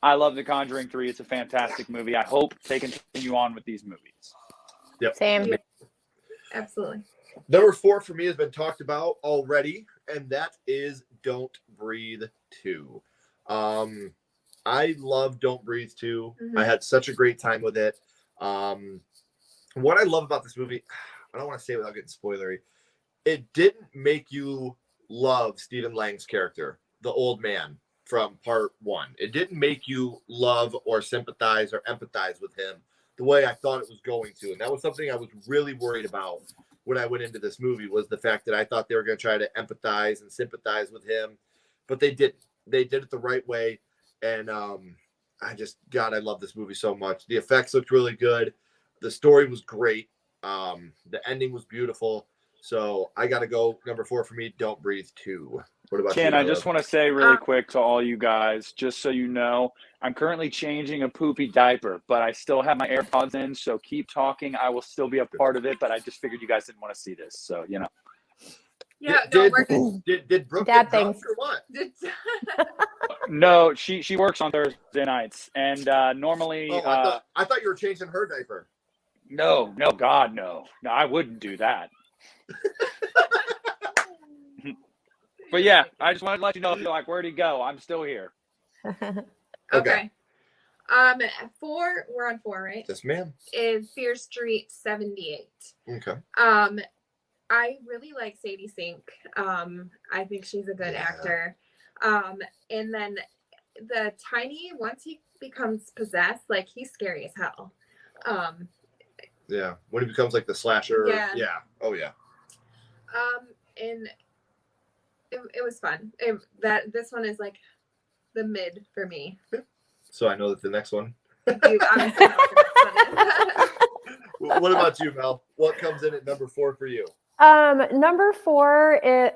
I love The Conjuring 3. It's a fantastic movie. I hope they continue on with these movies. Yep. Same. Absolutely. Number 4 for me has been talked about already, and that is Don't Breathe 2. I love Don't Breathe 2. I had such a great time with it. What I love about this movie, I don't want to say it without getting spoilery, it didn't make you love Stephen Lang's character, the old man from part 1. It didn't make you love or sympathize or empathize with him the way I thought it was going to. And that was something I was really worried about when I went into this movie, was the fact that I thought they were going to try to empathize and sympathize with him, but they didn't. They did it the right way. And I love this movie so much. The effects looked really good. The story was great. The ending was beautiful. So I got to go number 4 for me, Don't Breathe 2. What about Ken, you? I just want to say really quick to all you guys, just so you know, I'm currently changing a poopy diaper, but I still have my AirPods in, so keep talking. I will still be a part of it, but I just figured you guys didn't want to see this, so, Yeah, Did Brooke Dad get drunk things. or what? No, she works on Thursday nights, and normally... I thought you were changing her diaper. No, God, no. No, I wouldn't do that. But yeah, I just wanted to let you know, if you're like, where'd he go? I'm still here. Okay. 4, we're on 4, right? Yes, ma'am. Is Fear Street 78. Okay. I really like Sadie Sink. I think she's a good actor. And then the Tiny, once he becomes possessed, like, he's scary as hell. Yeah, when he becomes like the slasher. Yeah. Oh yeah. And it was fun. This one is like the mid for me. So I know that the next one. You obviously know what the next one is. What about you, Mel? What comes in at number 4 for you? Number 4 is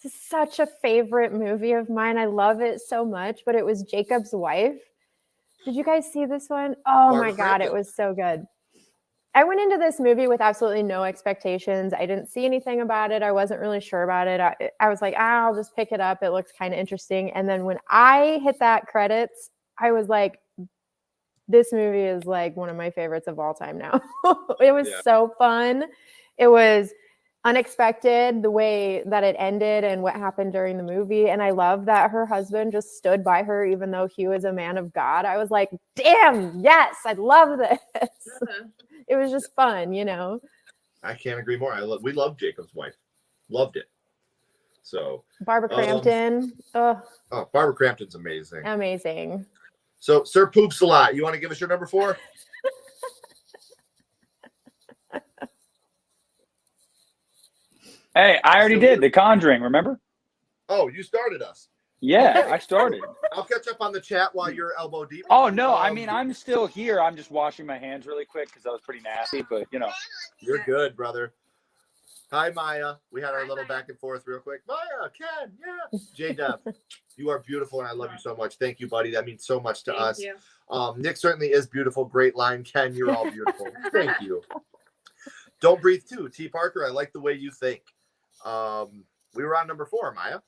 it's such a favorite movie of mine. I love it so much, but it was Jacob's Wife. Did you guys see this one? Oh Barbara my God, Crampton. it was so good. I went into this movie with absolutely no expectations. I didn't see anything about it. I wasn't really sure about it. I was like, I'll just pick it up. It looks kind of interesting. And then when I hit that credits, I was like, this movie is like one of my favorites of all time now. It was so fun. It was unexpected the way that it ended and what happened during the movie. And I love that her husband just stood by her, even though he was a man of God. I was like, damn, yes, I love this. It was just fun, I can't agree more. We love Jacob's Wife. Loved it. So Barbara Crampton. Barbara Crampton's amazing. Amazing. So Sir Poops a lot. You want to give us your number 4? Hey, I already did The Conjuring, remember? Oh, you started us. Yeah, I started. I'll catch up on the chat while you're elbow deep. Oh, no, I mean, I'm still here. I'm just washing my hands really quick because that was pretty nasty, but, you know. You're good, brother. Hi, Maya. We had our little back and forth real quick. Maya, Ken, yeah. J-Dub, you are beautiful, and I love you so much. Thank you, buddy. That means so much to us. You. Nick certainly is beautiful. Great line. Ken, you're all beautiful. Thank you. Don't Breathe too. T. Parker, I like the way you think. We were on number 4, Maya.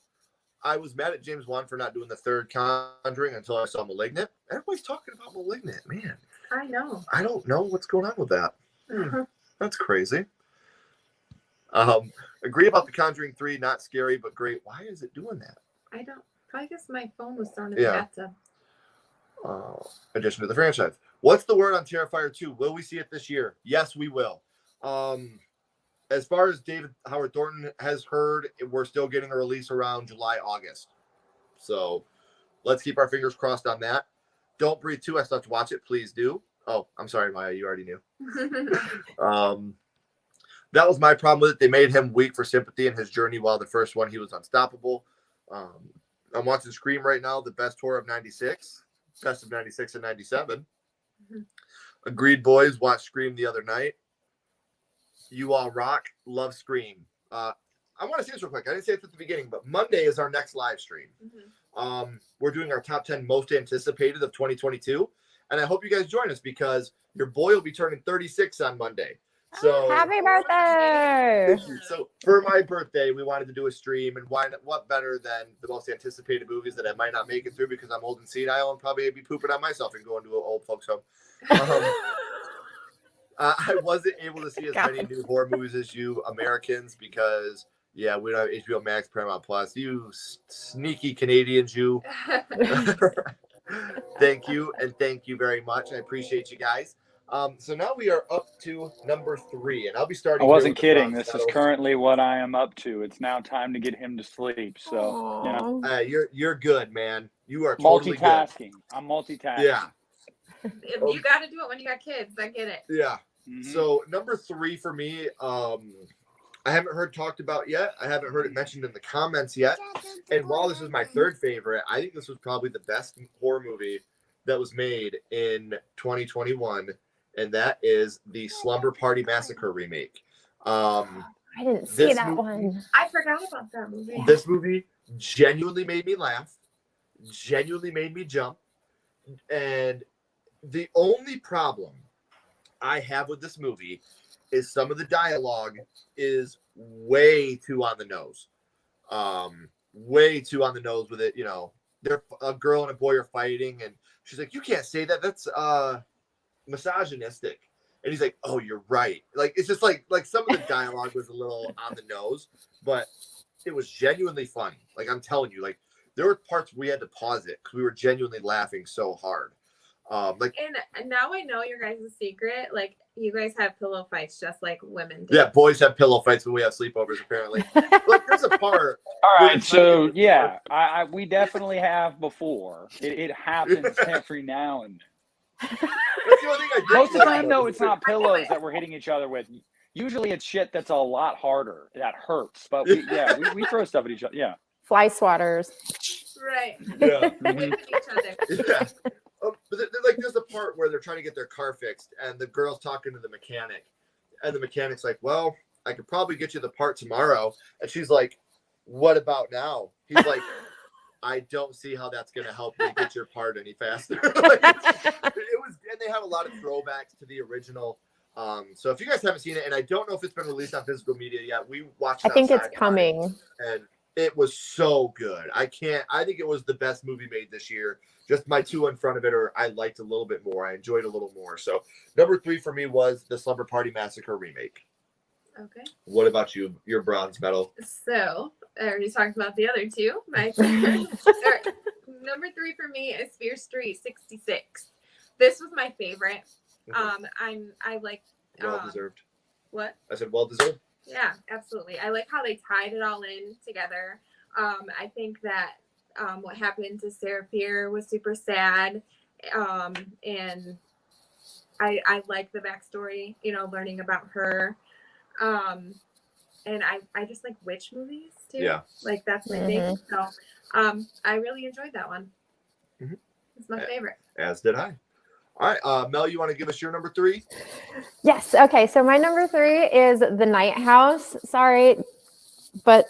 I was mad at James Wan for not doing the third Conjuring until I saw Malignant. Everybody's talking about Malignant, man. I know. I don't know what's going on with that. That's crazy. Agree about the Conjuring 3, not scary, but great. Why is it doing that? I don't. I guess my phone was thrown in the bathtub. Addition to the franchise. What's the word on Terrifier 2? Will we see it this year? Yes, we will. As far as David Howard Thornton has heard, we're still getting a release around July, August. So let's keep our fingers crossed on that. Don't Breathe 2. I still have to watch it. Please do. Oh, I'm sorry, Maya. You already knew. That was my problem with it. They made him weak for sympathy in his journey, while the first one, he was unstoppable. I'm watching Scream right now, the best horror of 96. Best of 96 and 97. Agreed, boys. Watched Scream the other night. You all rock. Love Scream. I want to say this real quick. I didn't say it at the beginning, but Monday is our next live stream. We're doing our top 10 most anticipated of 2022. And I hope you guys join us because your boy will be turning 36 on Monday. So happy birthday! So for my birthday, we wanted to do a stream, and what better than the most anticipated movies that I might not make it through because I'm old and senile and probably be pooping on myself and going to an old folks home. I wasn't able to see as many new horror movies as you Americans because, yeah, we don't have HBO Max, Paramount Plus. You sneaky Canadians, you. Thank you, and thank you very much. I appreciate you guys. So now we are up to number 3, and I'll be starting. I wasn't kidding. This is currently what I am up to. It's now time to get him to sleep. So, you know. You're good, man. You are totally multitasking. Good. I'm multitasking. Yeah. You got to do it when you got kids. I get it. Yeah. So number 3 for me, I haven't heard talked about yet. I haven't heard it mentioned in the comments yet. And while this is my 3rd favorite, I think this was probably the best horror movie that was made in 2021. And that is the Slumber Party Massacre remake. I didn't see that one. I forgot about that movie. This movie genuinely made me laugh, genuinely made me jump. And the only problem I have with this movie is some of the dialogue is way too on the nose. Way too on the nose with it. You know, a girl and a boy are fighting, and she's like, "You can't say that. That's misogynistic." And he's like, "Oh, you're right." Like, it's just like some of the dialogue was a little on the nose, but it was genuinely funny. Like, I'm telling you, like, there were parts we had to pause it because we were genuinely laughing so hard. And now I know your guys' secret. Like, you guys have pillow fights just like women do. Yeah, boys have pillow fights when we have sleepovers, apparently. Look, there's a part. All right, so yeah, we definitely have before. It happens every now and then. That's the only thing I do. Most of the time, though, it's not pillows that we're hitting each other with. Usually, it's shit that's a lot harder that hurts. But we throw stuff at each other. Yeah, fly swatters. Right. Yeah. With each other. Yeah. But there's a part where they're trying to get their car fixed, and the girl's talking to the mechanic, and the mechanic's like, "Well, I could probably get you the part tomorrow," and she's like, "What about now?" He's like, "I don't see how that's going to help me get your part any faster." It was, and they have a lot of throwbacks to the original. So if you guys haven't seen it, and I don't know if it's been released on physical media yet, we watched. I think it's coming, and it was so good. I think it was the best movie made this year. Just my 2 in front of it, or I liked a little bit more. I enjoyed a little more. So number 3 for me was the Slumber Party Massacre remake. Okay. What about you? Your bronze medal. So I already talked about the other 2. My favorite. Number 3 for me is Fear Street 66. This was my favorite. I like. Well deserved. What? I said well deserved. Yeah, absolutely. I like how they tied it all in together. I think that what happened to Sarah Fear was super sad. And I like the backstory, learning about her. and I just like witch movies too. Yeah. Like that's my thing. So I really enjoyed that one. Mhm. It's my favorite. As did I. All right, Mel, you want to give us your number 3? Yes. Okay. So my number 3 is The Night House. Sorry, but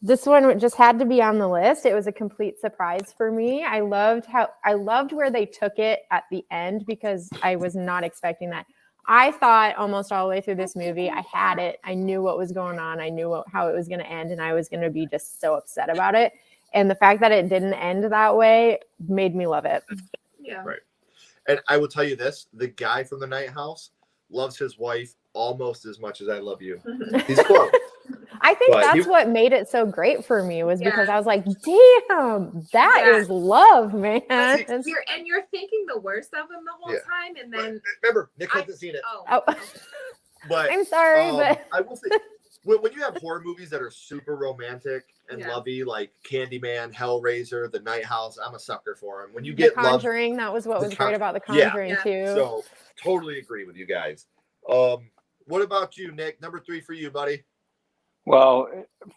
this one just had to be on the list. It was a complete surprise for me. I loved where they took it at the end because I was not expecting that. I thought almost all the way through this movie, I had it. I knew what was going on. I knew how it was going to end, and I was going to be just so upset about it. And the fact that it didn't end that way made me love it. Yeah. Right. And I will tell you this, the guy from The Night House loves his wife almost as much as I love you. He's close. I think that's what made it so great for me was because I was like, damn, that is love, man. You're thinking the worst of him the whole time, and then remember, Nick hasn't seen it. Oh. But I'm sorry, but I will say when you have horror movies that are super romantic and lovey, like Candyman, Hellraiser, The Night House, I'm a sucker for them. When you get The Conjuring, that was what was great about The Conjuring too. So totally agree with you guys. What about you, Nick? Number 3 for you, buddy. Well,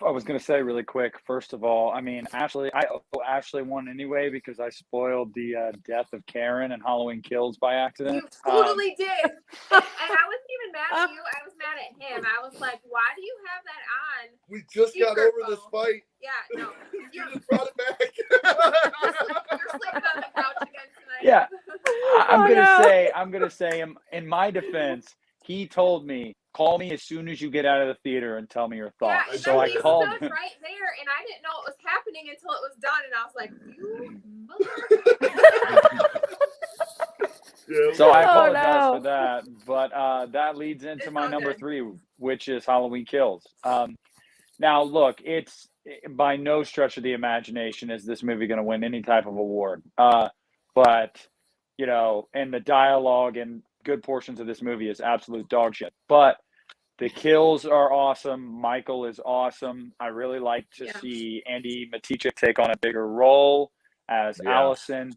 I was going to say really quick, first of all, I mean, I owe Ashley one anyway because I spoiled the death of Karen and Halloween Kills by accident. You totally did. And I wasn't even mad at you. I was mad at him. I was like, why do you have that on? We just got over this fight. Yeah, no. You just brought it back. You're sleeping on the couch again tonight. Yeah. I'm going to say in my defense, he told me, call me as soon as you get out of the theater and tell me your thoughts. Yeah, so I called him right there, and I didn't know it was happening until it was done, and I was like, "You So I apologize for that, but that leads into my number 3, which is Halloween Kills. Now, look, it's by no stretch of the imagination is this movie going to win any type of award. But you know, and the dialogue and good portions of this movie is absolute dog shit. But the kills are awesome. Michael is awesome. I really like to see Andy Matichik take on a bigger role as Allison.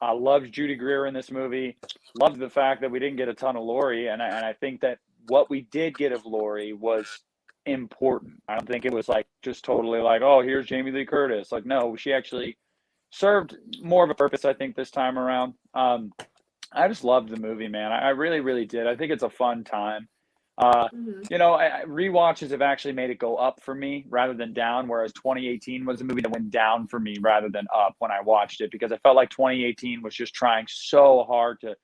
I loved Judy Greer in this movie. Loved the fact that we didn't get a ton of Laurie, and I think that what we did get of Laurie was important. I don't think it was like just totally like, oh, here's Jamie Lee Curtis. Like, no, she actually served more of a purpose, I think, this time around. I just loved the movie, man. I really, really did. I think it's a fun time. You know, rewatches have actually made it go up for me rather than down, whereas 2018 was a movie that went down for me rather than up when I watched it, because I felt like 2018 was just trying so hard to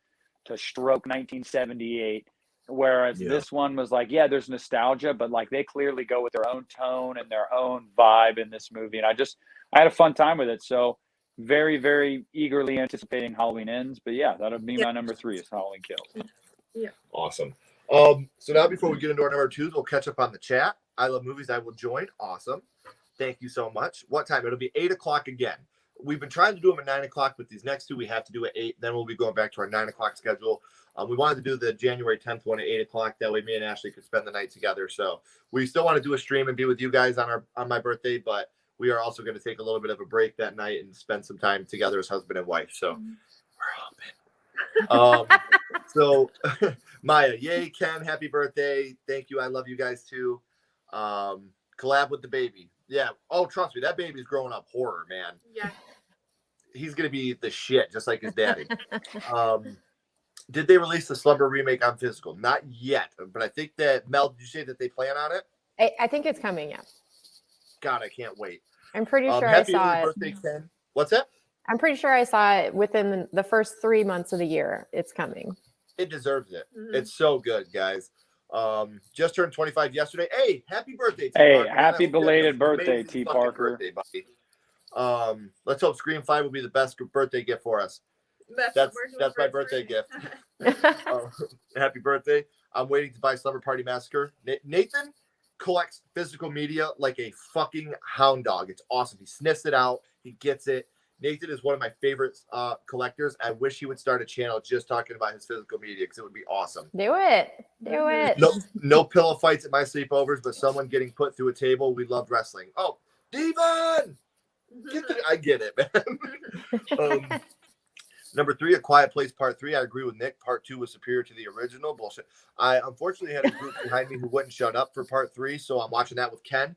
stroke 1978, whereas this one was like, yeah, there's nostalgia, but like they clearly go with their own tone and their own vibe in this movie, and I had a fun time with it. So very, very eagerly anticipating Halloween Ends. But yeah, that'll be my number 3 is Halloween Kills. Yeah. Awesome. So now before we get into our number 2s, we'll catch up on the chat. I love movies. I will join. Awesome. Thank you so much. What time? It'll be 8 o'clock again. We've been trying to do them at 9 o'clock, but these next 2 we have to do at 8. Then we'll be going back to our 9 o'clock schedule. We wanted to do the January 10th one at 8 o'clock. That way me and Ashley could spend the night together. So we still want to do a stream and be with you guys on my birthday, but we are also going to take a little bit of a break that night and spend some time together as husband and wife. So we're hoping. So Maya, yay, Ken, happy birthday. Thank you. I love you guys too. Collab with the baby. Yeah. Oh, trust me, that baby's growing up horror, man. Yeah. He's going to be the shit, just like his daddy. Did they release the Slumber remake on physical? Not yet, but I think that, Mel, did you say that they plan on it? I think it's coming, yeah. God, I can't wait. I'm pretty sure I saw it. Birthday, Ken. What's that? I'm pretty sure I saw it within the first 3 months of the year. It's coming. It deserves it. It's so good, guys. Just turned 25 yesterday. Hey, happy birthday, T. Hey, happy belated birthday, T. Parker. Birthday, buddy. Let's hope Scream 5 will be the best birthday gift for us. That's my birthday gift. Happy birthday. I'm waiting to buy Slumber Party Massacre. Nathan collects physical media like a fucking hound dog. It's awesome. He sniffs it out. He gets it. Nathan is one of my favorite collectors. I wish he would start a channel just talking about his physical media because it would be awesome. Do it. Do it. No pillow fights at my sleepovers, but someone getting put through a table. We loved wrestling. Oh, Devon! I get it, man. Number 3, A Quiet Place Part 3. I agree with Nick. Part 2 was superior to the original. Bullshit. I unfortunately had a group behind me who wouldn't shut up for Part 3, so I'm watching that with Ken.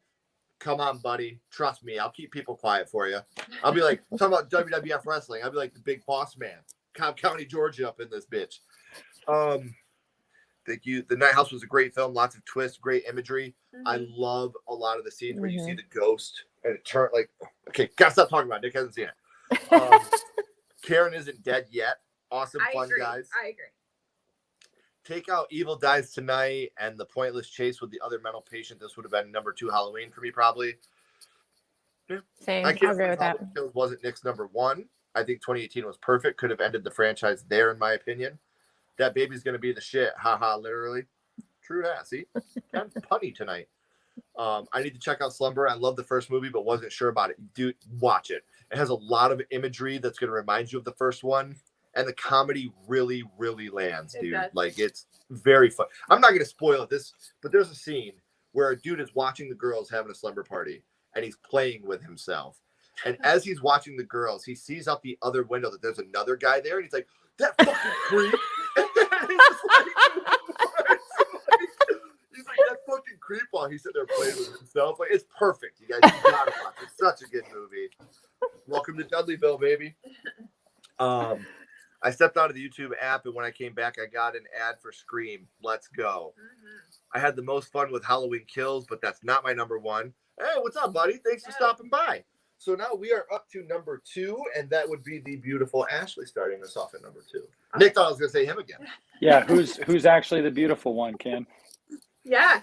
Come on, buddy. Trust me. I'll keep people quiet for you. I'll be like, talking about WWF wrestling. I'll be like the big boss man. Cobb County, Georgia up in this bitch. Thank you. The Night House was a great film. Lots of twists, great imagery. Mm-hmm. I love a lot of the scenes where you see the ghost and it turned like, okay, gotta stop talking about it. Nick hasn't seen it. Karen Isn't Dead Yet. Awesome, fun, guys. I agree. Take out Evil Dies Tonight and The Pointless Chase with the Other Mental Patient. This would have been number 2 Halloween for me, probably. Yeah. Same. I I can't agree with that. Kills wasn't Nick's number 1. I think 2018 was perfect. Could have ended the franchise there, in my opinion. That baby's going to be the shit. Haha, literally. True that. See? Kind of punny tonight. I need to check out Slumber. I love the first movie, but wasn't sure about it. Dude, watch it. It has a lot of imagery that's going to remind you of the first one. And the comedy really, really lands, dude. Like, it's very fun. I'm not going to spoil this, but there's a scene where a dude is watching the girls having a slumber party, and he's playing with himself. And as he's watching the girls, he sees out the other window that there's another guy there, and he's like, that fucking creep. He's like, that fucking creep while he's sitting there playing with himself. Like, it's perfect. You guys, you gotta watch it. It's such a good movie. Welcome to Dudleyville, baby. I stepped out of the YouTube app, and when I came back, I got an ad for Scream. Let's go. I had the most fun with Halloween Kills, but that's not my number 1. Hey, what's up, buddy? Thanks for stopping by. So now we are up to number 2, and that would be the beautiful Ashley starting us off at number 2. Nick thought I was going to say him again. Yeah, who's actually the beautiful one, Kim? Yeah.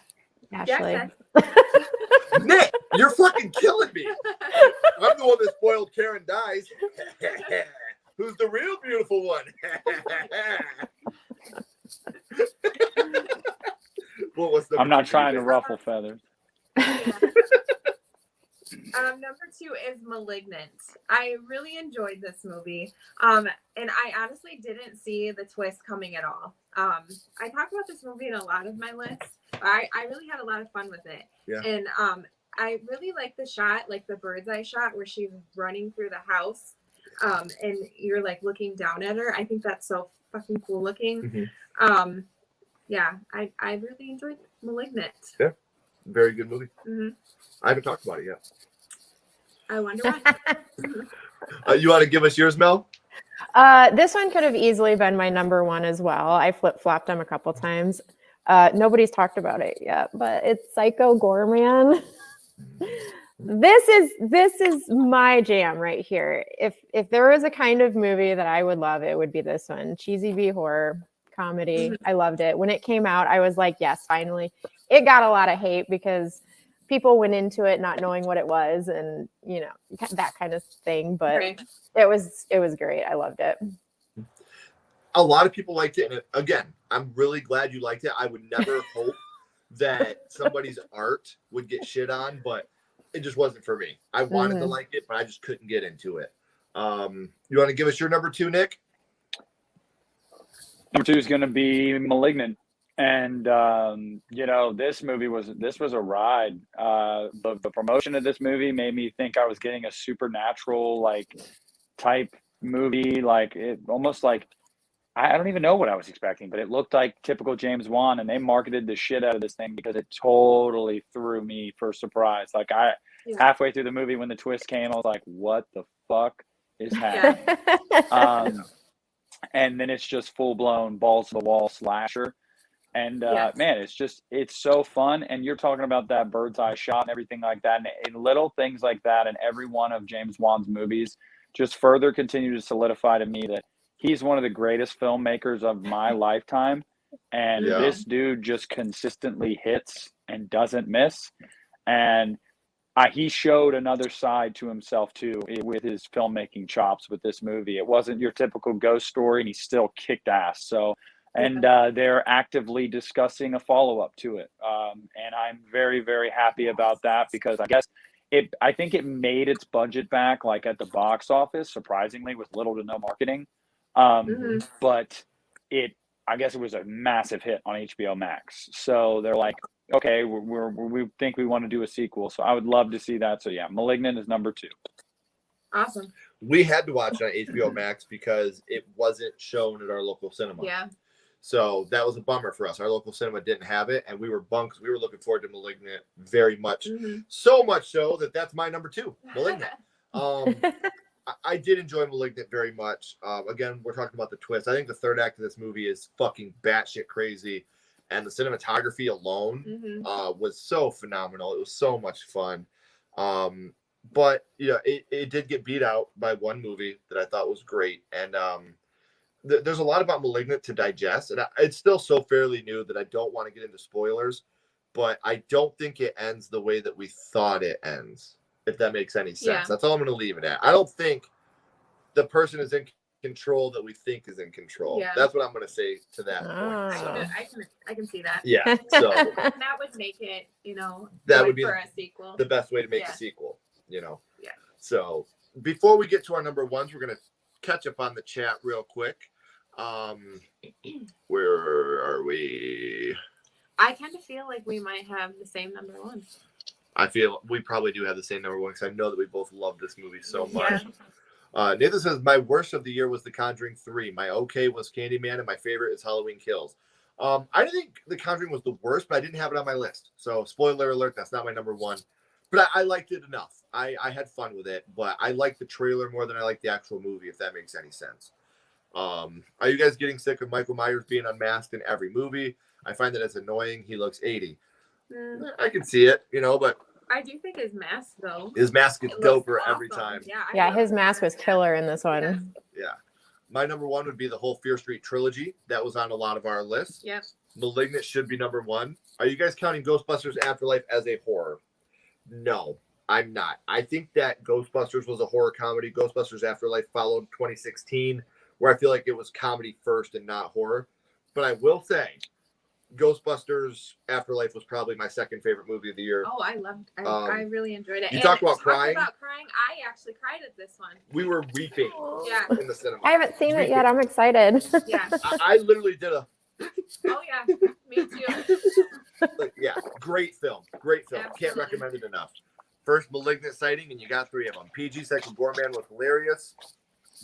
Ashley. Yeah, Nick, you're fucking killing me. I'm the one that spoiled Karen Dies. Who's the real beautiful one? I'm not trying to ruffle feathers. Number 2 is Malignant. I really enjoyed this movie. And I honestly didn't see the twist coming at all. I talked about this movie in a lot of my lists. I really had a lot of fun with it. Yeah. And I really like the shot, like the bird's eye shot where she's running through the house. And you're like looking down at her. I think that's so fucking cool looking. Yeah, I really enjoyed Malignant. Yeah, very good movie. I haven't talked about it yet. I wonder why. You want to give us yours, Mel? This one could have easily been my number 1 as well. I flip-flopped them a couple times. Nobody's talked about it yet, but it's Psycho Goreman. This is my jam right here. If there was a kind of movie that I would love, it would be this one. Cheesy B horror comedy. I loved it. When it came out, I was like, yes, finally. It got a lot of hate because people went into it not knowing what it was and, you know, that kind of thing. But it was great. I loved it. A lot of people liked it. And again, I'm really glad you liked it. I would never hope that somebody's art would get shit on, but it just wasn't for me. I wanted to like it, but I just couldn't get into it. You want to give us your number 2, Nick? Number 2 is going to be Malignant. And, you know, this was a ride. The promotion of this movie made me think I was getting a supernatural, like, type movie. Like, it almost like, I don't even know what I was expecting, but it looked like typical James Wan, and they marketed the shit out of this thing because it totally threw me for a surprise. Like, halfway through the movie when the twist came, I was like, what the fuck is happening? And then it's just full-blown balls-to-the-wall slasher. And, man, it's so fun. And you're talking about that bird's eye shot and everything like that. And little things like that in every one of James Wan's movies just further continue to solidify to me that he's one of the greatest filmmakers of my lifetime. And this dude just consistently hits and doesn't miss. And he showed another side to himself, too, with his filmmaking chops with this movie. It wasn't your typical ghost story, and he still kicked ass. So, and they're actively discussing a follow-up to it. And I'm very, very happy about that because I think it made its budget back, like at the box office, surprisingly, with little to no marketing. But I guess it was a massive hit on HBO Max. So they're like, okay, we think we want to do a sequel. So I would love to see that. So yeah, Malignant is number 2. Awesome. We had to watch it on HBO Max because it wasn't shown at our local cinema. Yeah. So that was a bummer for us. Our local cinema didn't have it, and we were bummed because we were looking forward to Malignant very much. Mm-hmm. So much so that that's my number 2, Malignant. I did enjoy Malignant very much. Again, we're talking about the twist. I think the third act of this movie is fucking batshit crazy, and the cinematography alone was so phenomenal. It was so much fun. But yeah, it did get beat out by one movie that I thought was great, and there's a lot about Malignant to digest, and it's still so fairly new that I don't want to get into spoilers, but I don't think it ends the way that we thought it ends, if that makes any sense. Yeah. That's all I'm going to leave it at. I don't think the person is in control that we think is in control. Yeah. That's what I'm going to say to that point. I can see that. Yeah, so that would make it, that good would be for a sequel. the best way to make Yeah. a sequel, Yeah. So before we get to our number ones, we're going to catch up on the chat real quick. Where are we? I kind of feel like we might have the same number 1. I feel we probably do have the same number 1 because I know that we both love this movie so much. Yeah. Nathan says, my worst of the year was The Conjuring 3. My okay was Candyman, and my favorite is Halloween Kills. I didn't think The Conjuring was the worst, but I didn't have it on my list. So spoiler alert, that's not my number 1. But I liked it enough. I had fun with it, but I liked the trailer more than I liked the actual movie, if that makes any sense. Are you guys getting sick of Michael Myers being unmasked in every movie? I find that it's annoying. He looks 80. I can see it, but I do think his mask, though. his mask is It looks doper every awesome. time. Yeah, Yeah, his mask was killer in this one. Yeah. My number 1 would be the whole Fear Street trilogy. That was on a lot of our lists. Yep. Malignant should be number 1. Are you guys counting Ghostbusters Afterlife as a horror? No, I'm not. I think that Ghostbusters was a horror comedy. Ghostbusters Afterlife followed 2016, where I feel like it was comedy first and not horror. But I will say, Ghostbusters Afterlife was probably my second favorite movie of the year. Oh, I really enjoyed it. You talk about crying. I actually cried at this one. We were weeping in the cinema. I haven't seen it yet. I'm excited. Yeah. I literally did a... Oh, yeah. Me too. Yeah, great film. Great film. Absolutely. Can't recommend it enough. First Malignant sighting, and you got 3 of them. PG second Gorman was hilarious.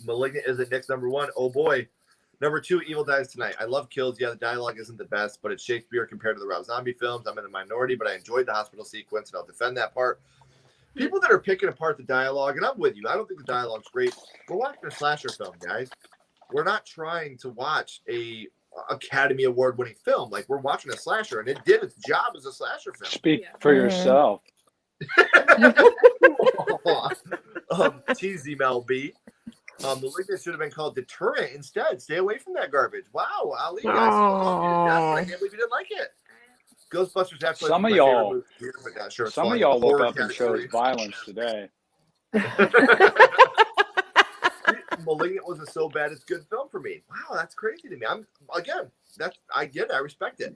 Malignant is at Nick's number 1. Oh boy. Number 2, Evil Dies Tonight. I love kills. Yeah, the dialogue isn't the best, but it's Shakespeare compared to the Rob Zombie films. I'm in the minority, but I enjoyed the hospital sequence, and I'll defend that part. People that are picking apart the dialogue, and I'm with you. I don't think the dialogue's great. We're watching a slasher film, guys. We're not trying to watch a Academy Award winning film. Like, we're watching a slasher, and it did its job as a slasher film. Speak for yourself. Cheesy Mel B. Malignant should have been called Deterrent instead. Stay away from that garbage. Wow, Ali, I can't believe you didn't like it. Ghostbusters Afterlife. Some of y'all, some of y'all woke up and chose violence today. Malignant wasn't so bad it's good film for me. Wow, that's crazy to me. I get it. I respect it.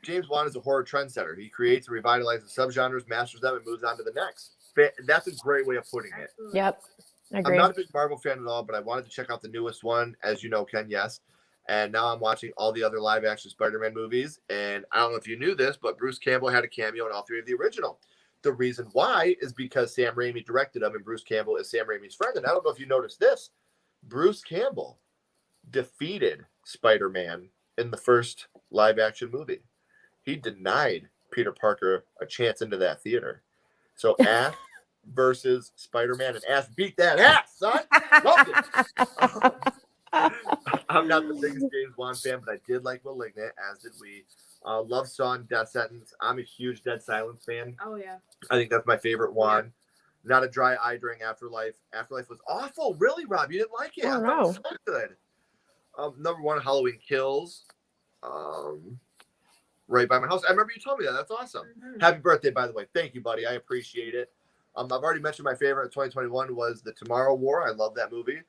James Wan is a horror trendsetter. He creates and revitalizes subgenres, masters them, and moves on to the next. That's a great way of putting it. Yep. Agreed. I'm not a big Marvel fan at all, but I wanted to check out the newest one, as you know, Ken, yes. And now I'm watching all the other live-action Spider-Man movies. And I don't know if you knew this, but Bruce Campbell had a cameo in all 3 of the original. The reason why is because Sam Raimi directed them, and Bruce Campbell is Sam Raimi's friend. And I don't know if you noticed this. Bruce Campbell defeated Spider-Man in the first live-action movie. He denied Peter Parker a chance into that theater. So Ash versus Spider-Man, and Ash beat that ass, son. Loved it. I'm not the biggest James Wan fan, but I did like Malignant, as did we. Love Saw Death Sentence. I'm a huge Dead Silence fan. Oh, yeah. I think that's my favorite one. Not a dry eye during Afterlife. Afterlife was awful. Really, Rob? You didn't like it? Oh, I thought it was so good. Number 1, Halloween Kills. Right by my house. I remember you told me that. That's awesome. Mm-hmm. Happy birthday, by the way. Thank you, buddy. I appreciate it. I've already mentioned my favorite of 2021 was The Tomorrow War. I love that movie.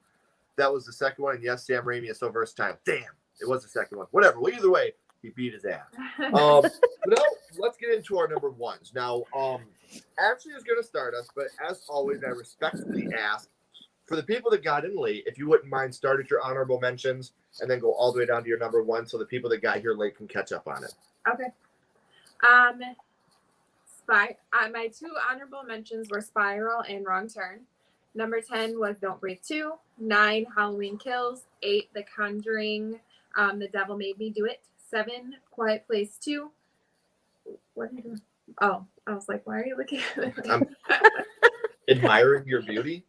That was the second one. And yes, Sam Raimi is so versatile. Damn, it was the second one. Whatever. Well, either way, he beat his ass. But now, let's get into our number 1s. Now, Ashley is going to start us, but as always, I respectfully ask for the people that got in late, if you wouldn't mind, start at your honorable mentions and then go all the way down to your number 1 so the people that got here late can catch up on it. Okay. My 2 honorable mentions were Spiral and Wrong Turn. Number 10 was Don't Breathe 2. 9, Halloween Kills. 8, The Conjuring, The Devil Made Me Do It. 7, Quiet Place 2. What are you doing? Oh, I was like, why are you looking at me? I'm admiring your beauty.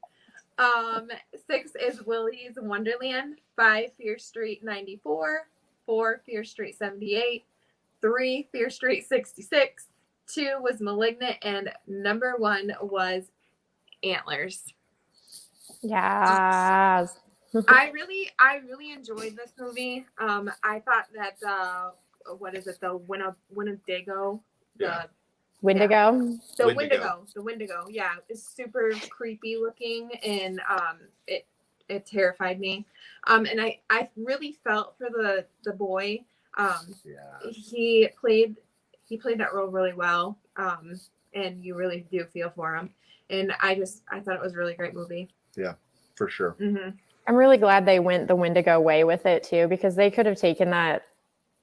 6 is Willy's Wonderland. 5, Fear Street 94. 4, Fear Street 78. 3, Fear Street 66. 2 was Malignant, and number 1 was Antlers. Yes. I really enjoyed this movie. I thought that the Winnebago, Yeah. Wendigo. the Wendigo, yeah, is super creepy looking, and it terrified me. And I really felt for the boy. Yeah. He played that role really well. And you really do feel for him. And I thought it was a really great movie. Yeah, for sure. Mm-hmm. I'm really glad they went the Wendigo way with it too, because they could have taken that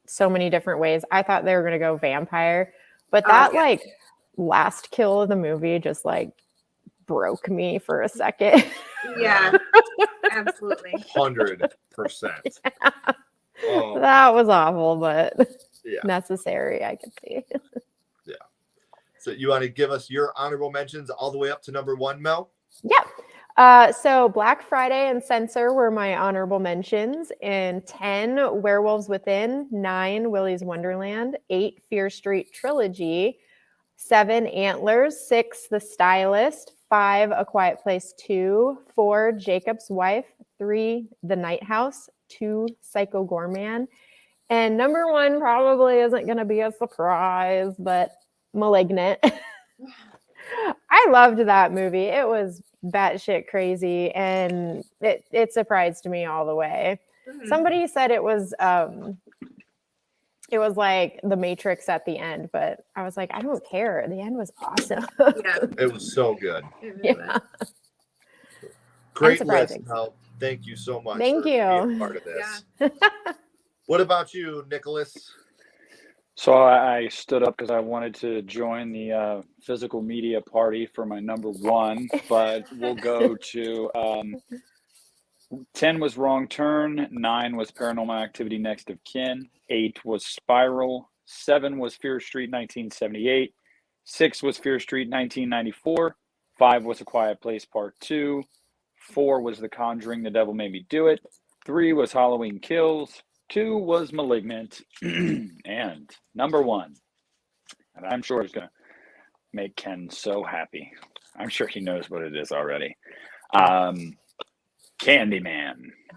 so many different ways. I thought they were going to go vampire, but that like last kill of the movie just like broke me for a second. Yeah, absolutely. 100%. Oh, That was awful, but yeah. necessary, I could see. Yeah. So you want to give us your honorable mentions all the way up to number 1, Mel? Yeah. So Black Friday and Censor were my honorable mentions. In 10, Werewolves Within. 9, Willy's Wonderland. 8, Fear Street Trilogy. 7, Antlers. 6, The Stylist. 5, A Quiet Place 2. 4, Jacob's Wife. 3, The Night House. 2, Psycho Gorman. And number 1 probably isn't going to be a surprise, but Malignant. I loved that movie. It was batshit crazy, and it surprised me all the way. Mm-hmm. Somebody said it was like The Matrix at the end, but I was like, I don't care. The end was awesome. Yeah, It was so good. it really Yeah. was. Great Unsurprising. list, Mel. Thank you so much. Thank for you. being part of this. Yeah. What about you, Nicholas? So I stood up because I wanted to join the physical media party for my number 1, but we'll go to 10 was Wrong Turn, 9 was Paranormal Activity Next of Kin, 8 was Spiral, 7 was Fear Street 1978, 6 was Fear Street 1994, 5 was A Quiet Place Part 2, 4 was The Conjuring, The Devil Made Me Do It, 3 was Halloween Kills, 2 was Malignant, and number 1, and I'm sure it's going to make Ken so happy. I'm sure he knows what it is already. Candyman.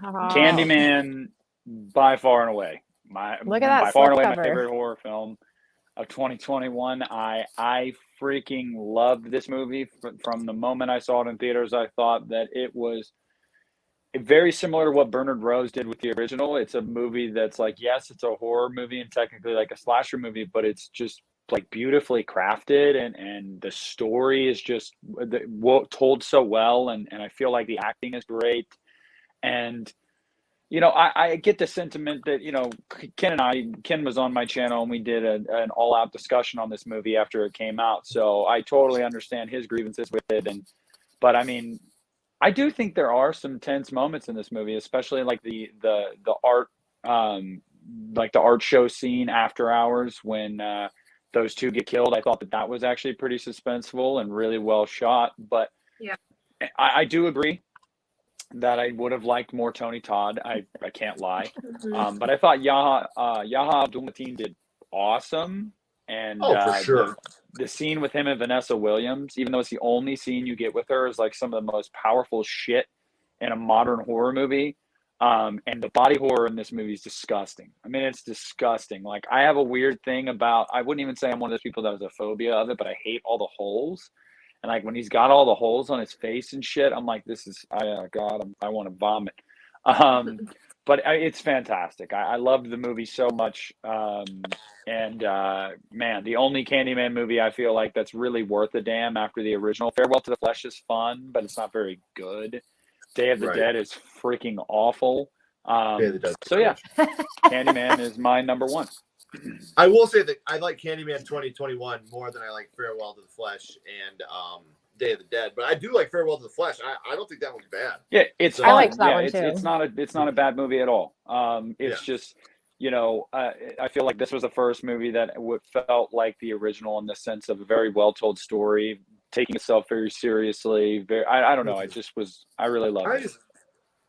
Oh. Candyman, by far and away. Look at that by far and away slipcover. my favorite horror film of 2021. I freaking loved this movie. From the moment I saw it in theaters, I thought that it was very similar to what Bernard Rose did with the original. It's a movie that's like, yes, it's a horror movie and technically like a slasher movie, but it's just like beautifully crafted, and the story is just told so well, and I feel like the acting is great. And you know, I get the sentiment that, you know, Ken was on my channel and we did an all-out discussion on this movie after it came out, so I totally understand his grievances with it. But I mean, I do think there are some tense moments in this movie, especially like the art, like the art show scene after hours when those two get killed. I thought that was actually pretty suspenseful and really well shot. But yeah, I do agree that I would have liked more Tony Todd. I can't lie. Mm-hmm. But I thought Yahya Abdul-Mateen did awesome. And for sure. The scene with him and Vanessa Williams, even though it's the only scene you get with her, is like some of the most powerful shit in a modern horror movie. And the body horror in this movie is disgusting. I mean, it's disgusting. Like, I have a weird thing about, I wouldn't even say I'm one of those people that has a phobia of it, but I hate all the holes. And like when he's got all the holes on his face and shit, I'm like, God, I want to vomit. But it's fantastic. I loved the movie so much. Man, the only Candyman movie I feel like that's really worth a damn after the original. Farewell to the Flesh is fun, but it's not very good. Day of the Dead is freaking awful. So yeah, Candyman is my number 1. I will say that I like Candyman 2021 more than I like Farewell to the Flesh and Day of the Dead, but I do like Farewell to the Flesh. I don't think that one's bad. Yeah, it's So- I fun. liked that yeah, one it's, too. it's not a bad movie at all. It's just, I feel like this was the first movie that felt like the original in the sense of a very well told story, taking itself very seriously. I don't know. I just was. I really loved it.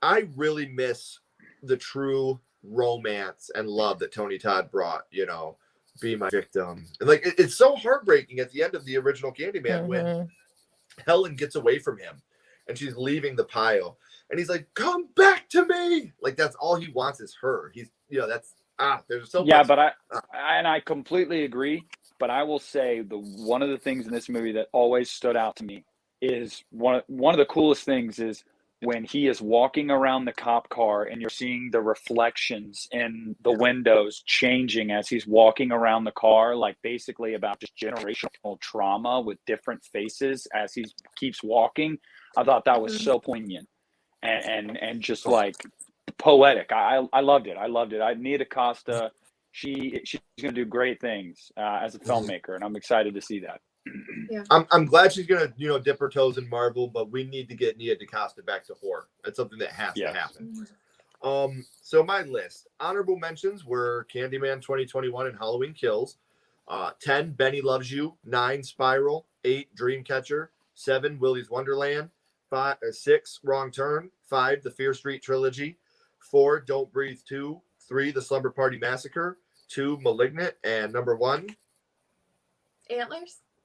I really miss the true romance and love that Tony Todd brought. Be My Victim, and like it's so heartbreaking at the end of the original Candyman when Helen gets away from him and she's leaving the pile, and he's like, "Come back to me!" Like that's all he wants is her. He's that's there's so Yeah, much. but I completely agree. But I will say one of the things in this movie that always stood out to me is one of the coolest things is when he is walking around the cop car and you're seeing the reflections in the windows changing as he's walking around the car, like basically about just generational trauma with different faces as he keeps walking. I thought that was so poignant and just like poetic. I loved it. I loved it. Nia DaCosta, she's going to do great things as a filmmaker, and I'm excited to see that. Yeah. I'm glad she's gonna dip her toes in Marvel, but we need to get Nia DaCosta back to horror. That's something that has to happen. So my list honorable mentions were Candyman 2021 and Halloween Kills. 10 Benny Loves You, 9 Spiral, 8 Dreamcatcher, 7 Willy's Wonderland, 6 Wrong Turn, 5 The Fear Street Trilogy, 4 Don't Breathe 2, 3 The Slumber Party Massacre, 2 Malignant, and number 1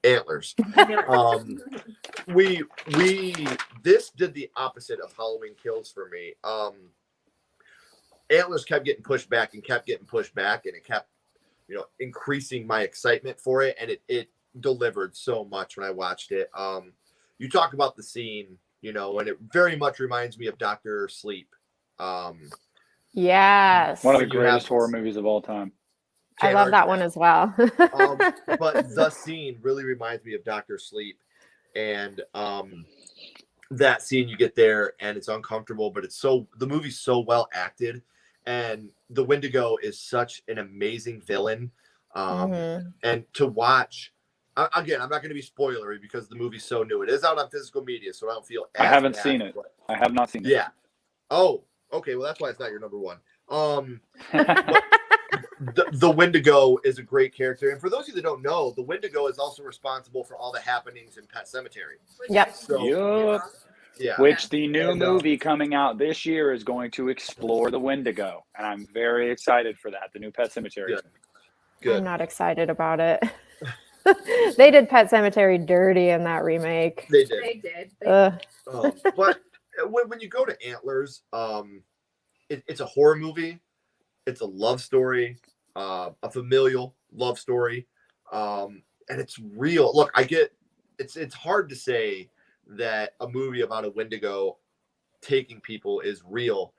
Antlers. We this did the opposite of Halloween Kills for me. Antlers kept getting pushed back and it kept increasing my excitement for it, and it delivered so much when I watched it. You talk about the scene, and it very much reminds me of Dr. Sleep. Yes. One of the When you greatest have- horror movies of all time. I love that one as well. But the scene really reminds me of Dr. Sleep, and that scene you get there and it's uncomfortable, but the movie's so well acted, and the Wendigo is such an amazing villain. And to watch again, I'm not going to be spoilery because the movie's so new. It is out on physical media, so I don't feel I haven't bad, seen it. but- I have not seen it. Yeah. Oh, okay. Well, that's why it's not your number one. The Wendigo is a great character, and for those of you that don't know, the Wendigo is also responsible for all the happenings in Pet Cemetery. Yep. So, yeah. Which the new movie coming out this year is going to explore the Wendigo, and I'm very excited for that. The new Pet Cemetery. Good. I'm not excited about it. They did Pet Cemetery dirty in that remake. They did. Ugh. But when you go to Antlers, it's a horror movie. It's a love story, a familial love story, and it's real. Look, I get it's hard to say that a movie about a Wendigo taking people is real,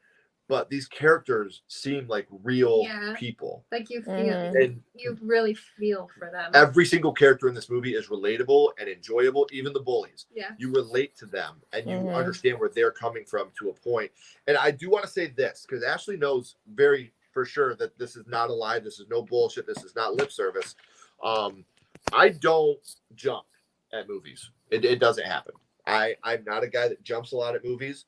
but these characters seem like real people. Like you feel, And you really feel for them. every single character in this movie is relatable and enjoyable, even the bullies. Yeah. You relate to them and you understand where they're coming from to a point. And I do want to say this, because Ashley knows very for sure that this is not a lie. This is no bullshit. This is not lip service. I don't jump at movies. It doesn't happen. I'm not a guy that jumps a lot at movies.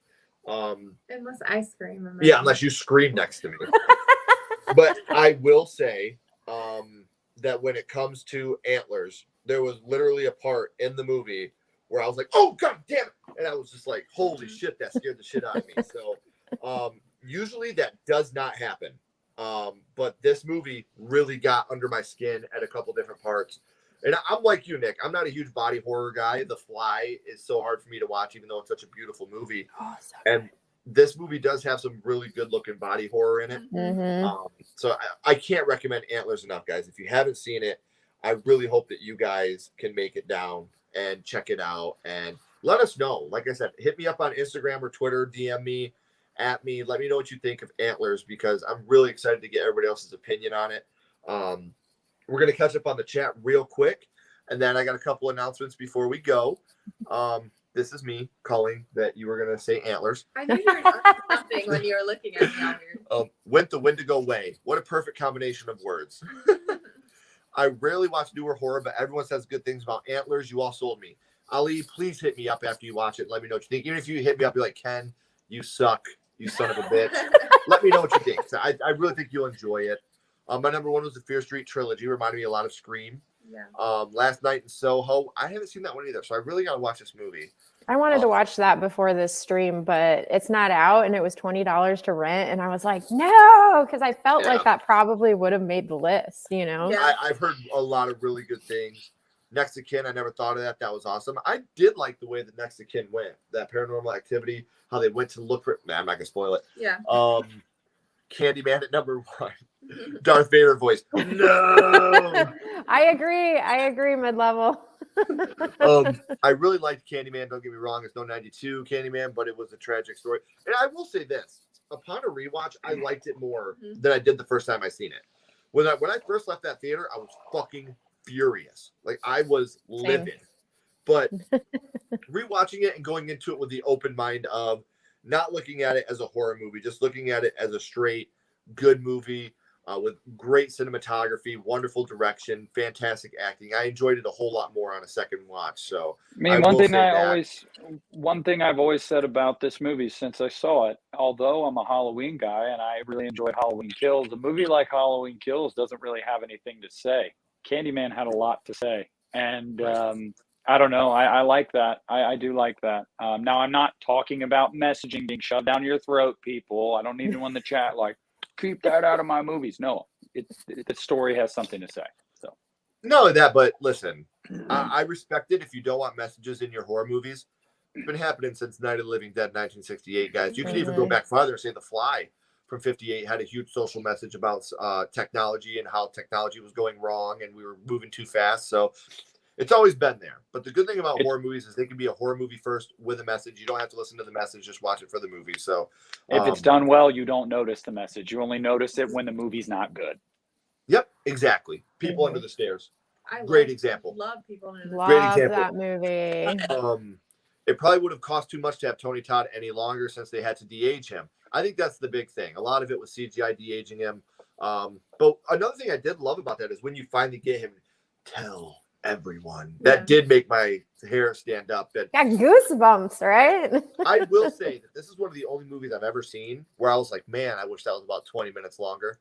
Unless I scream. Yeah, unless you scream next to me. But I will say that when it comes to Antlers, there was literally a part in the movie where I was like, "Oh God damn it!" And I was just like, "Holy shit, that scared the shit out of me." So usually that does not happen. But this movie really got under my skin at a couple different parts. And I'm like you, Nick. I'm not a huge body horror guy. The Fly is so hard for me to watch, even though it's such a beautiful movie. And this movie does have some really good looking body horror in it. So I can't recommend Antlers enough, guys. If you haven't seen it, I really hope that you guys can make it down and check it out and let us know. Like I said, hit me up on Instagram or Twitter, DM me, at me. Let me know what you think of Antlers, because I'm really excited to get everybody else's opinion on it. We're going to catch up on the chat real quick, and then I got a couple announcements before we go. This is me calling that you were going to say Antlers. I knew you were doing something when you were looking at me all weird. Went the Wendigo way. What a perfect combination of words. I rarely watch newer horror, but everyone says good things about Antlers. You all sold me. Ali, please hit me up after you watch it. And let me know what you think. Even if you hit me up, you're like, Ken, you suck, you son of a bitch. Let me know what you think. So I really think you'll enjoy it. My number one was the Fear Street trilogy. Reminded me a lot of Scream. Yeah. Last Night in Soho. I haven't seen that one either, so I really got to watch this movie. I wanted to watch that before this stream, but it's not out, and it was $20 to rent, and I was like, no, because I felt like that probably would have made the list, you know? Yeah. I've heard a lot of really good things. Next of Kin, I never thought of that. That was awesome. I did like the way that Next of Kin went. That Paranormal Activity, how they went to look for. Man, I'm not gonna spoil it. Yeah. Candyman at number 1. Darth Vader voice. No. I agree, mid-level. I really liked Candyman. Don't get me wrong. It's no 92 Candyman, but it was a tragic story. And I will say this: upon a rewatch, I liked it more than I did the first time I seen it. When I first left that theater, I was fucking furious. Like I was livid. But rewatching it and going into it with the open mind of not looking at it as a horror movie, just looking at it as a straight good movie with great cinematography, wonderful direction, fantastic acting. I enjoyed it a whole lot more on a second watch. So I mean, one thing I've always said about this movie since I saw it, although I'm a Halloween guy and I really enjoyed Halloween Kills, a movie like Halloween Kills doesn't really have anything to say. Candyman had a lot to say. And I don't know. I like that. I do like that. Now, I'm not talking about messaging being shoved down your throat, people. I don't need anyone in the chat like, keep that out of my movies. No, the story has something to say. So, not only that, but listen, I respect it if you don't want messages in your horror movies. It's been happening since Night of the Living Dead, 1968, guys. You can even go back farther and say The Fly from 58 had a huge social message about technology and how technology was going wrong and we were moving too fast. So it's always been there. But the good thing about horror movies is they can be a horror movie first with a message. You don't have to listen to the message, just watch it for the movie. So if it's done well, you don't notice the message. You only notice it when the movie's not good. Yep, exactly. People Under the Stairs. Great example. Love People Under the Love Great example. that movie. It probably would have cost too much to have Tony Todd any longer since they had to de-age him. I think that's the big thing. A lot of it was CGI de-aging him. But another thing I did love about that is when you finally get him tell everyone. That did make my hair stand up. Got goosebumps, right? I will say that this is one of the only movies I've ever seen where I was like, man, I wish that was about 20 minutes longer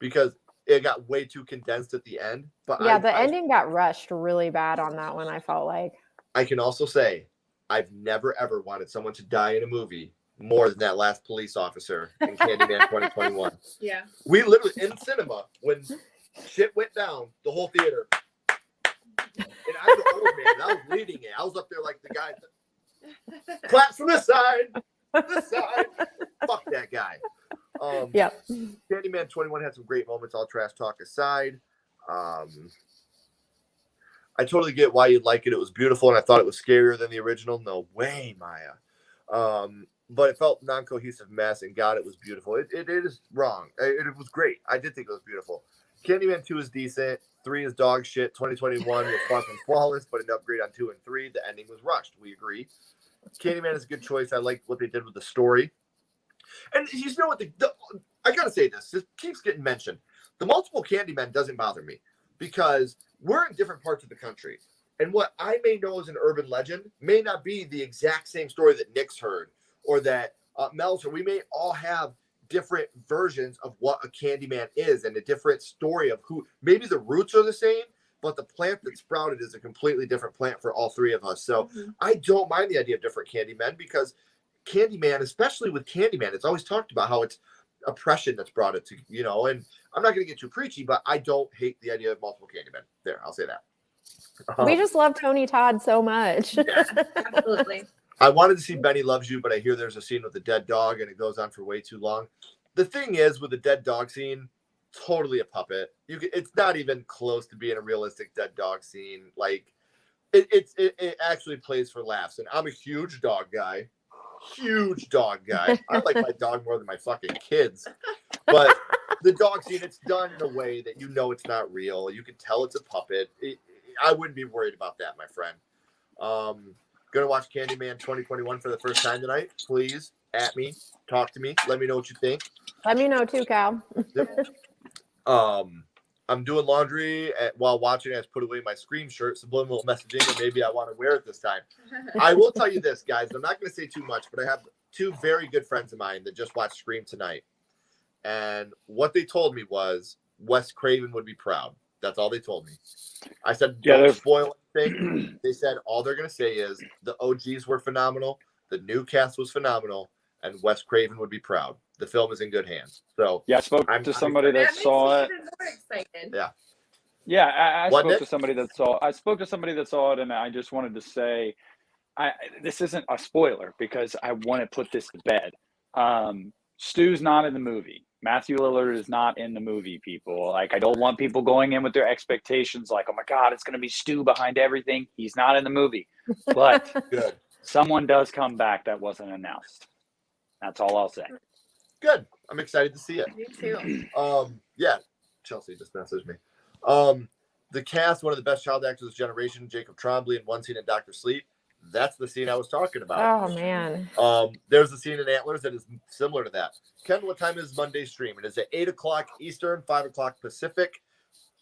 because it got way too condensed at the end. But yeah, the ending got rushed really bad on that one, I felt like. I can also say I've never, ever wanted someone to die in a movie more than that last police officer in Candyman 2021. Yeah. We literally, in cinema, when shit went down, the whole theater, and I'm the old man, and I was leading it. I was up there like the guy. Claps from this side. Fuck that guy. Candyman 21 had some great moments, all trash talk aside. I totally get why you'd like it. It was beautiful, and I thought it was scarier than the original. No way, Maya. But it felt non-cohesive mess, and God, it was beautiful. It is wrong. It was great. I did think it was beautiful. Candyman 2 is decent. 3 is dog shit. 2021 was far from flawless, but an upgrade on 2 and 3. The ending was rushed. We agree. Candyman is a good choice. I like what they did with the story. And you know what? I got to say this. This keeps getting mentioned. The multiple Candyman doesn't bother me because we're in different parts of the country. And what I may know as an urban legend may not be the exact same story that Nick's heard or that Mel's heard. We may all have different versions of what a Candyman is and a different story of who. Maybe the roots are the same, but the plant that sprouted is a completely different plant for all three of us. So I don't mind the idea of different Candymen because Candyman, especially with Candyman, it's always talked about how it's oppression that's brought it to, you know, and I'm not going to get too preachy, but I don't hate the idea of multiple Candymen. There, I'll say that. We just love Tony Todd so much. Yeah. Absolutely. I wanted to see Benny Loves You, but I hear there's a scene with a dead dog and it goes on for way too long. The thing is, with the dead dog scene, totally a puppet. It's not even close to being a realistic dead dog scene. Like, it actually plays for laughs. And I'm a huge dog guy. I like my dog more than my fucking kids. But the dog scene, it's done in a way that you know it's not real. You can tell it's a puppet. I wouldn't be worried about that, my friend. Gonna watch Candyman 2021 for the first time tonight. Please, at me, talk to me, let me know what you think. Let me know too, Cal. Yep. I'm doing laundry while watching. I just put away my Scream shirt, subliminal messaging, and maybe I want to wear it this time. I will tell you this, guys. I'm not going to say too much, but I have two very good friends of mine that just watched Scream tonight. And what they told me was Wes Craven would be proud. That's all they told me. I said, don't spoil anything. They said all they're going to say is the OGs were phenomenal. The new cast was phenomenal. And Wes Craven would be proud. The film is in good hands. So yeah, I spoke to somebody that saw it. Yeah, I spoke to somebody that saw it, and I just wanted to say, this isn't a spoiler because I want to put this to bed. Stu's not in the movie. Matthew Lillard is not in the movie, people. Like, I don't want people going in with their expectations like, oh my God, it's going to be Stu behind everything. He's not in the movie. But good. Someone does come back that wasn't announced. That's all I'll say. Good. I'm excited to see it. Me too. Yeah. Chelsea just messaged me. The cast, one of the best child actors of this generation, Jacob Tremblay, in one scene in Dr. Sleep. That's the scene I was talking about. Oh man. There's a scene in Antlers that is similar to that. Ken, what time is Monday stream? It is at 8:00 Eastern, 5:00 Pacific,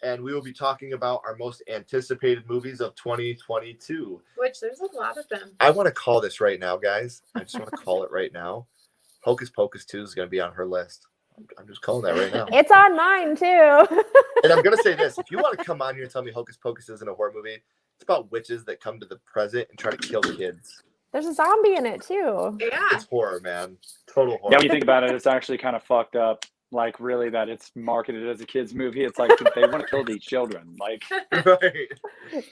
and we will be talking about our most anticipated movies of 2022. Which there's a lot of them. I want to call this right now, guys. I just want to call it right now. Hocus Pocus 2 is going to be on her list. I'm just calling that right now. It's on mine too. And I'm going to say this. If you want to come on here and tell me Hocus Pocus isn't a horror movie, it's about witches that come to the present and try to kill kids. There's a zombie in it too. Yeah. It's horror, man. Total horror. Yeah, when you think about it, it's actually kind of fucked up. Like, really, that it's marketed as a kid's movie. It's like they want to kill these children. Like, Right.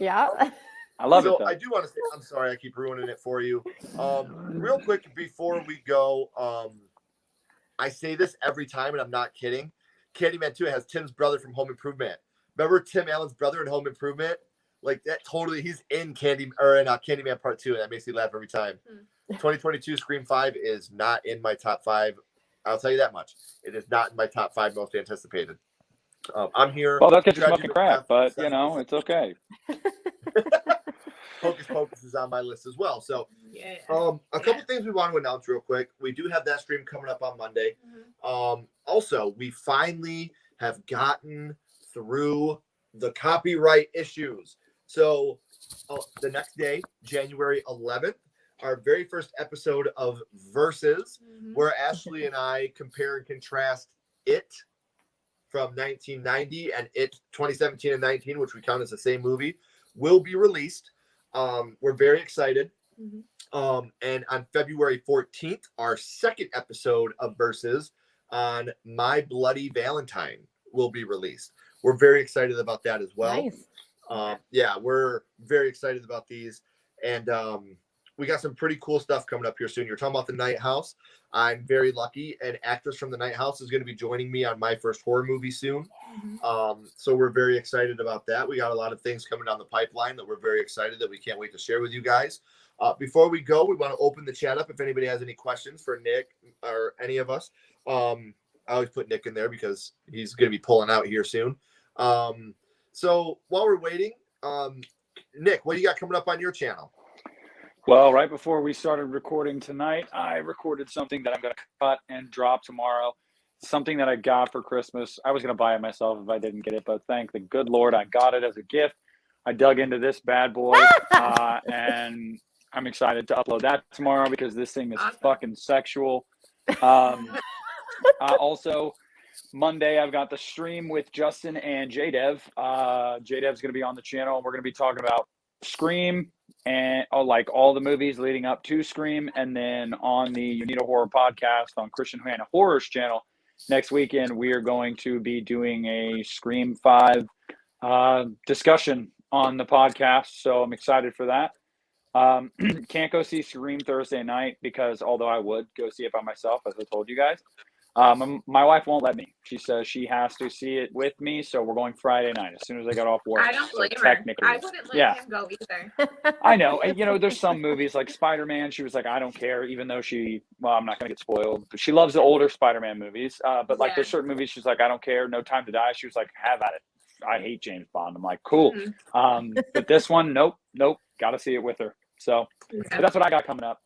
Yeah. I love it, So though. I do want to say, I'm sorry, I keep ruining it for you. Real quick before we go, I say this every time, and I'm not kidding. Candyman 2 has Tim's brother from Home Improvement. Remember Tim Allen's brother in Home Improvement? Like that, totally. He's in Candyman Part 2, and that makes me laugh every time. 2022 Scream 5 is not in my top 5. I'll tell you that much. It is not in my top 5 most anticipated. I'm here. Well, that gets you smoking crack, but you know, it's okay. Hocus Pocus is on my list as well. So, Yeah. a couple things we want to announce real quick. We do have that stream coming up on Monday. Also, we finally have gotten through the copyright issues. So, the next day, January 11th, our very first episode of Versus, where Ashley and I compare and contrast It from 1990 and It 2017 and 19, which we count as the same movie, will be released. We're very excited. And on February 14th, our second episode of Versus on My Bloody Valentine will be released. We're very excited about that as well. Nice. Yeah, we're very excited about these. And we got some pretty cool stuff coming up here soon. You're talking about the Night House. I'm very lucky. An actress from the Night House is going to be joining me on my first horror movie soon. So we're very excited about that. We got a lot of things coming down the pipeline that we're very excited that we can't wait to share with you guys. Before we go, we want to open the chat up. If anybody has any questions for Nick or any of us, I always put Nick in there because he's going to be pulling out here soon. So while we're waiting, Nick, what do you got coming up on your channel? Well, right before we started recording tonight, I recorded something that I'm going to cut and drop tomorrow. Something that I got for Christmas. I was going to buy it myself if I didn't get it, but thank the good Lord I got it as a gift. I dug into this bad boy, and I'm excited to upload that tomorrow because this thing is fucking sexual. Also, Monday, I've got the stream with Justin and JDev. JDev's going to be on the channel. We're going to be talking about Scream and like all the movies leading up to Scream. And then on the You Need a Horror podcast on Christian Hannah Horror's channel, next weekend, we are going to be doing a Scream 5 discussion on the podcast. So I'm excited for that. Can't go see Scream Thursday night because although I would go see it by myself, as I told you guys, my wife won't let me. She says she has to see it with me, so we're going Friday night as soon as I get off work. I don't blame her. Technically, I wouldn't let him go either. I know. And, you know, there's some movies like Spider-Man. She was like, I don't care, even though I'm not going to get spoiled, but she loves the older Spider-Man movies. But like there's certain movies she's like, I don't care. No Time to Die. She was like, have at it. I hate James Bond. I'm like, cool. But this one, nope. Got to see it with her. So but that's what I got coming up.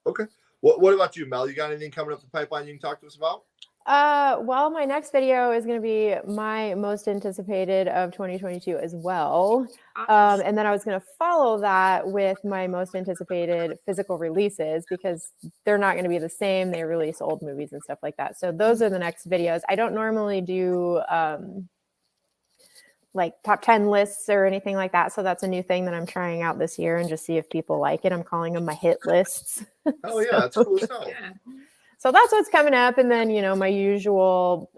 Okay. What about you, Mel? You got anything coming up the pipeline you can talk to us about? Well, my next video is going to be my most anticipated of 2022 as well. Awesome. And then I was going to follow that with my most anticipated physical releases because they're not going to be the same. They release old movies and stuff like that. So those are the next videos. I don't normally do like top 10 lists or anything like that. So that's a new thing that I'm trying out this year and just see if people like it. I'm calling them my hit lists. Oh yeah, that's cool as hell. Yeah. So that's what's coming up. And then, you know, my usual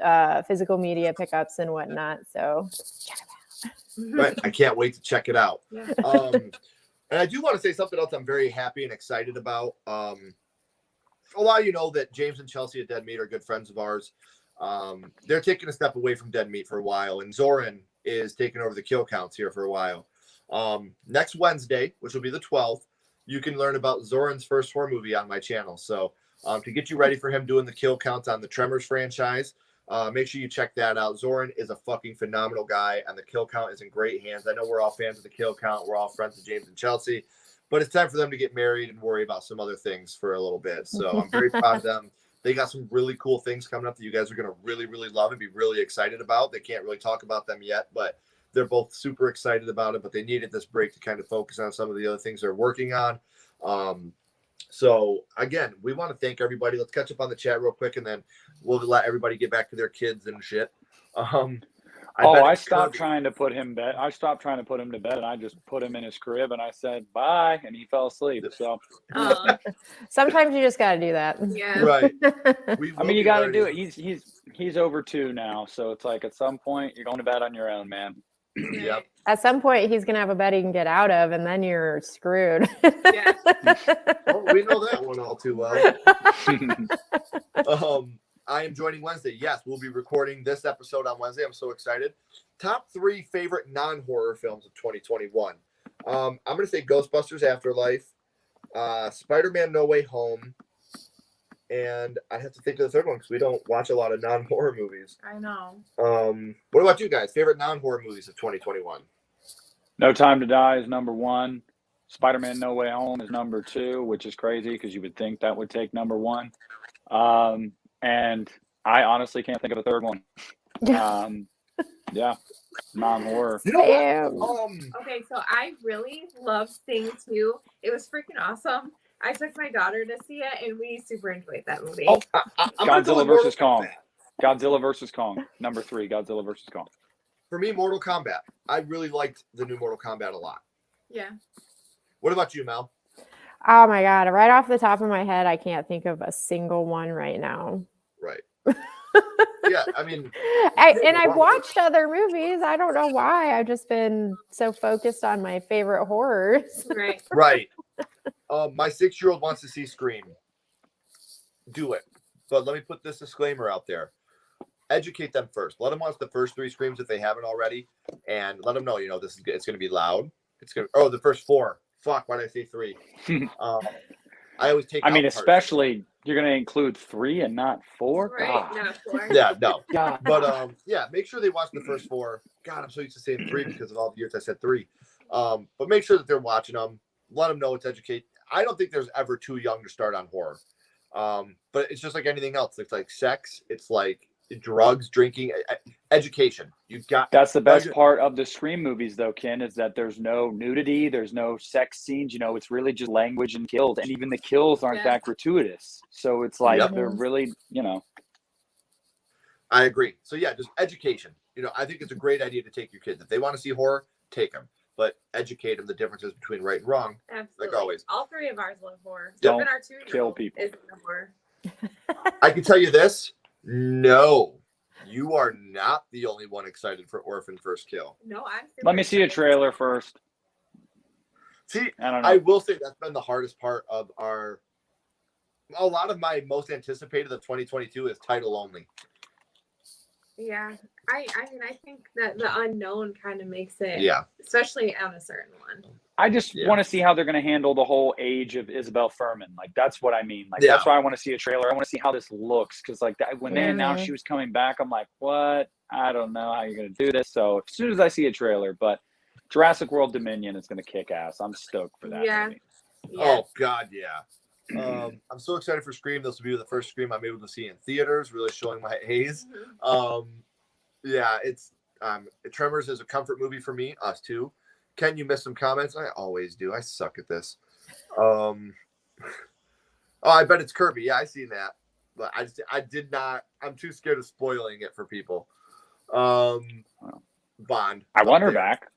physical media pickups and whatnot. So check it out. Right. I can't wait to check it out. Yeah. And I do want to say something else I'm very happy and excited about. A lot of you know that James and Chelsea at Dead Meat are good friends of ours. They're taking a step away from Dead Meat for a while, and Zoran is taking over the kill counts here for a while. Next Wednesday, which will be the 12th, you can learn about Zoran's first horror movie on my channel. So to get you ready for him doing the kill counts on the Tremors franchise, make sure you check that out. Zoran is a fucking phenomenal guy, and the kill count is in great hands. I know we're all fans of the kill count. We're all friends of James and Chelsea, but it's time for them to get married and worry about some other things for a little bit. So I'm very proud of them. They got some really cool things coming up that you guys are going to really, really love and be really excited about. They can't really talk about them yet, but they're both super excited about it, but they needed this break to kind of focus on some of the other things they're working on. So again, we want to thank everybody. Let's catch up on the chat real quick, and then we'll let everybody get back to their kids and shit. I stopped trying to put him bed. I stopped trying to put him to bed, and I just put him in his crib, and I said bye, and he fell asleep. So Sometimes you just got to do that. Yeah. Right. I mean, you got to do it. He's over 2 now, so it's like at some point you're going to bed on your own, man. Yep. At some point, he's going to have a bed he can get out of, and then you're screwed. Yeah. Well, we know that one all too well. I am joining Wednesday. Yes, we'll be recording this episode on Wednesday. I'm so excited. Top 3 favorite non-horror films of 2021. I'm going to say Ghostbusters Afterlife, Spider-Man No Way Home, and I have to think of the third one because we don't watch a lot of non-horror movies. I know. What about you guys? Favorite non-horror movies of 2021? No Time to Die is number 1. Spider-Man No Way Home is number 2, which is crazy because you would think that would take number 1. And I honestly can't think of a third one. Yeah, non-horror. You know what? Okay, so I really loved Sing 2. It was freaking awesome. I took my daughter to see it, and we super enjoyed that movie. I'm gonna go Godzilla with versus Mortal Kong. Kombat. Godzilla versus Kong. Number 3, Godzilla versus Kong. For me, Mortal Kombat. I really liked the new Mortal Kombat a lot. Yeah. What about you, Mel? Oh my God. Right off the top of my head, I can't think of a single one right now. Right. Yeah, I mean, I've watched other movies. I don't know why. I've just been so focused on my favorite horrors. Right. right. My 6-year-old wants to see Scream. Do it. But let me put this disclaimer out there. Educate them first. Let them watch the first 3 Screams if they haven't already, and let them know, it's going to be loud. The first 4. Fuck, why did I say 3? I always take. Especially you're going to include 3 and not 4. Right. God. Not 4. Yeah, no. God. But make sure they watch the first 4. God, I'm so used to saying 3 because of all the years I said 3. But make sure that they're watching them. Let them know it's educate. I don't think there's ever too young to start on horror. But it's just like anything else. It's like sex. It's like drugs, drinking, education. That's the best part of the Scream movies, though, Ken, is that there's no nudity, there's no sex scenes. It's really just language and kills, and even the kills aren't that gratuitous. So it's like they're really, I agree. So yeah, just education. I think it's a great idea to take your kids if they want to see horror. Take them, but educate them the differences between right and wrong. Absolutely. Like always. All 3 of ours love horror. Don't Even our 2-year-old kill people. is into horror. I can tell you this. No, you are not the only one excited for Orphan First Kill. No, I'm super Let me see a excited. trailer first. See, I don't know. I will say that's been the hardest part of a lot of my most anticipated of 2022 is title only. Yeah. I mean, I think that the unknown kind of makes it, Yeah. especially on a certain one. I just want to see how they're going to handle the whole age of Isabel Furman. Like, that's what I mean. Like, that's why I want to see a trailer. I want to see how this looks. Because, like, when they announced she was coming back, I'm like, what? I don't know how you're going to do this. So, as soon as I see a trailer, but Jurassic World Dominion is going to kick ass. I'm stoked for that movie. Yeah. Oh, God, yeah. I'm so excited for Scream. This will be the first Scream I'm able to see in theaters, really showing my age. Yeah, it's Tremors is a comfort movie for me. Us too. Ken, you missed some comments. I always do. I suck at this. Oh, I bet it's Kirby. Yeah, I seen that, but I did not. I'm too scared of spoiling it for people. Bond. I want her back.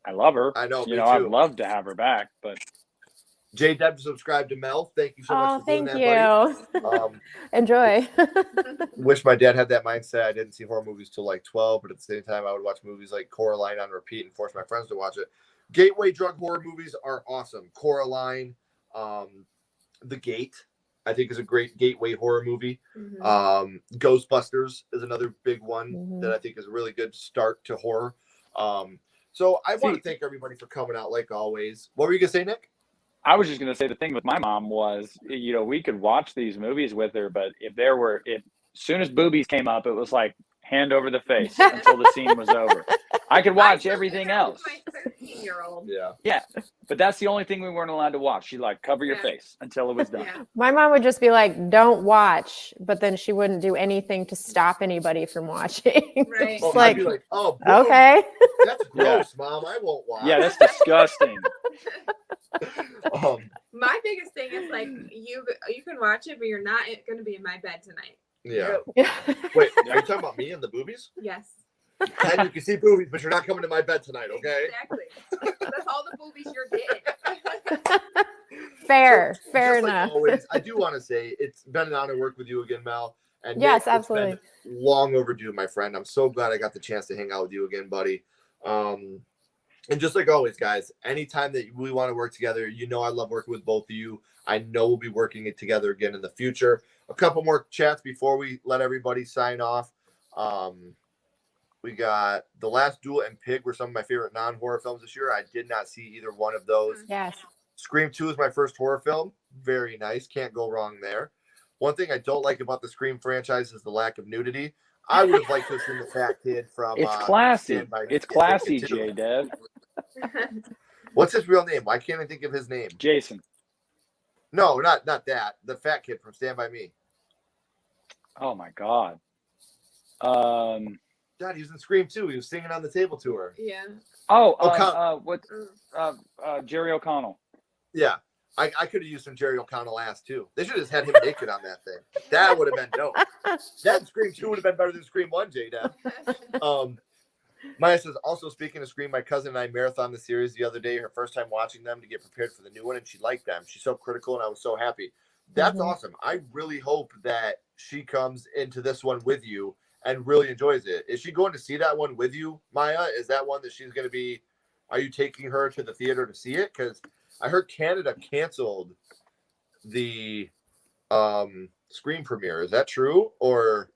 I love her. I know. Me I'd too. love to have her back, but J Deb subscribed to Mel. Thank you so much for doing thank that, you. buddy. Enjoy. Wish my dad had that mindset. I didn't see horror movies till like 12, but at the same time, I would watch movies like Coraline on repeat and force my friends to watch it. Gateway drug horror movies are awesome. Coraline, The Gate, I think is a great gateway horror movie. Ghostbusters is another big one that I think is a really good start to horror. So I want to thank everybody for coming out like always. What were you gonna say, Nick? I was just going to say the thing with my mom was, we could watch these movies with her, but as soon as boobies came up, it was like hand over the face until the scene was over. I could watch everything else. My 13-year-old. Yeah. But that's the only thing we weren't allowed to watch. She'd like cover your face until it was done. Yeah. My mom would just be like, don't watch, but then she wouldn't do anything to stop anybody from watching. Right. It's I'd be like, oh, boom. okay. That's gross, Mom. I won't watch. Yeah, that's disgusting. My biggest thing is like you can watch it, but you're not going to be in my bed tonight. Yeah. Wait, are you talking about me and the boobies? Yes. And you can see boobies, but you're not coming to my bed tonight, okay? Exactly. That's all the boobies you're getting. Fair Just enough. Like always, I do want to say it's been an honor to work with you again, Mel. And Yes, Nick, absolutely. It's been long overdue, my friend. I'm so glad I got the chance to hang out with you again, buddy. And just like always, guys, anytime that we want to work together, I love working with both of you. I know we'll be working it together again in the future. A couple more chats before we let everybody sign off. We got The Last Duel and Pig were some of my favorite non-horror films this year. I did not see either one of those. Yes. Scream 2 is my first horror film. Very nice. Can't go wrong there. One thing I don't like about the Scream franchise is the lack of nudity. I would have liked to have seen the fat kid from It's classy. Stand By Me. It's classy, J-Dev. What's his real name? Why can't I think of his name? Jason. No, not that. The fat kid from Stand By Me. Oh, my God. God, he was in Scream 2. He was singing on the table to her. Yeah. Jerry O'Connell. Yeah. I could have used some Jerry O'Connell ass too. They should have just had him naked on that thing. That would have been dope. That Scream 2 would have been better than Scream 1, J-Dab. Maya says, also speaking of Scream, my cousin and I marathoned the series the other day, her first time watching them to get prepared for the new one, and she liked them. She's so critical, and I was so happy. That's awesome. I really hope that she comes into this one with you and really enjoys it. Is she going to see that one with you, Maya? Is that one that she's going to be, are you taking her to the theater to see it? Because I heard Canada canceled the Scream premiere. Is that true? Or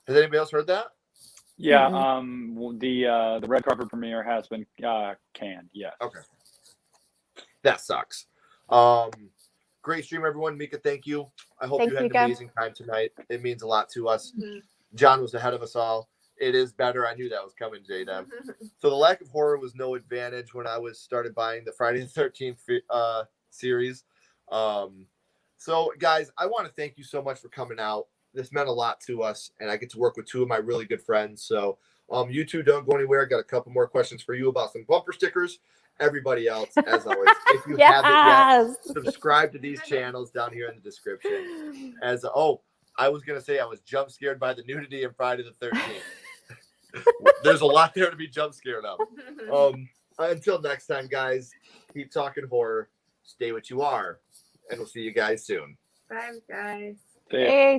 has anybody else heard that? Yeah, the red carpet premiere has been canned. Yes. Okay. That sucks. Great stream, everyone. Mika, thank you. I hope you had an amazing time tonight. It means a lot to us. John was ahead of us all. It is better. I knew that was coming, J-Dab. So the lack of horror was no advantage when I started buying the Friday the 13th series. So, guys, I want to thank you so much for coming out. This meant a lot to us, and I get to work with two of my really good friends. So you two don't go anywhere. Got a couple more questions for you about some bumper stickers. Everybody else, as always, if you haven't yet, subscribe to these channels down here in the description. I was going to say I was jump scared by the nudity in Friday the 13th. There's a lot there to be jump scared of. Until next time, guys, keep talking horror. Stay what you are, and we'll see you guys soon. Bye, guys. Hey.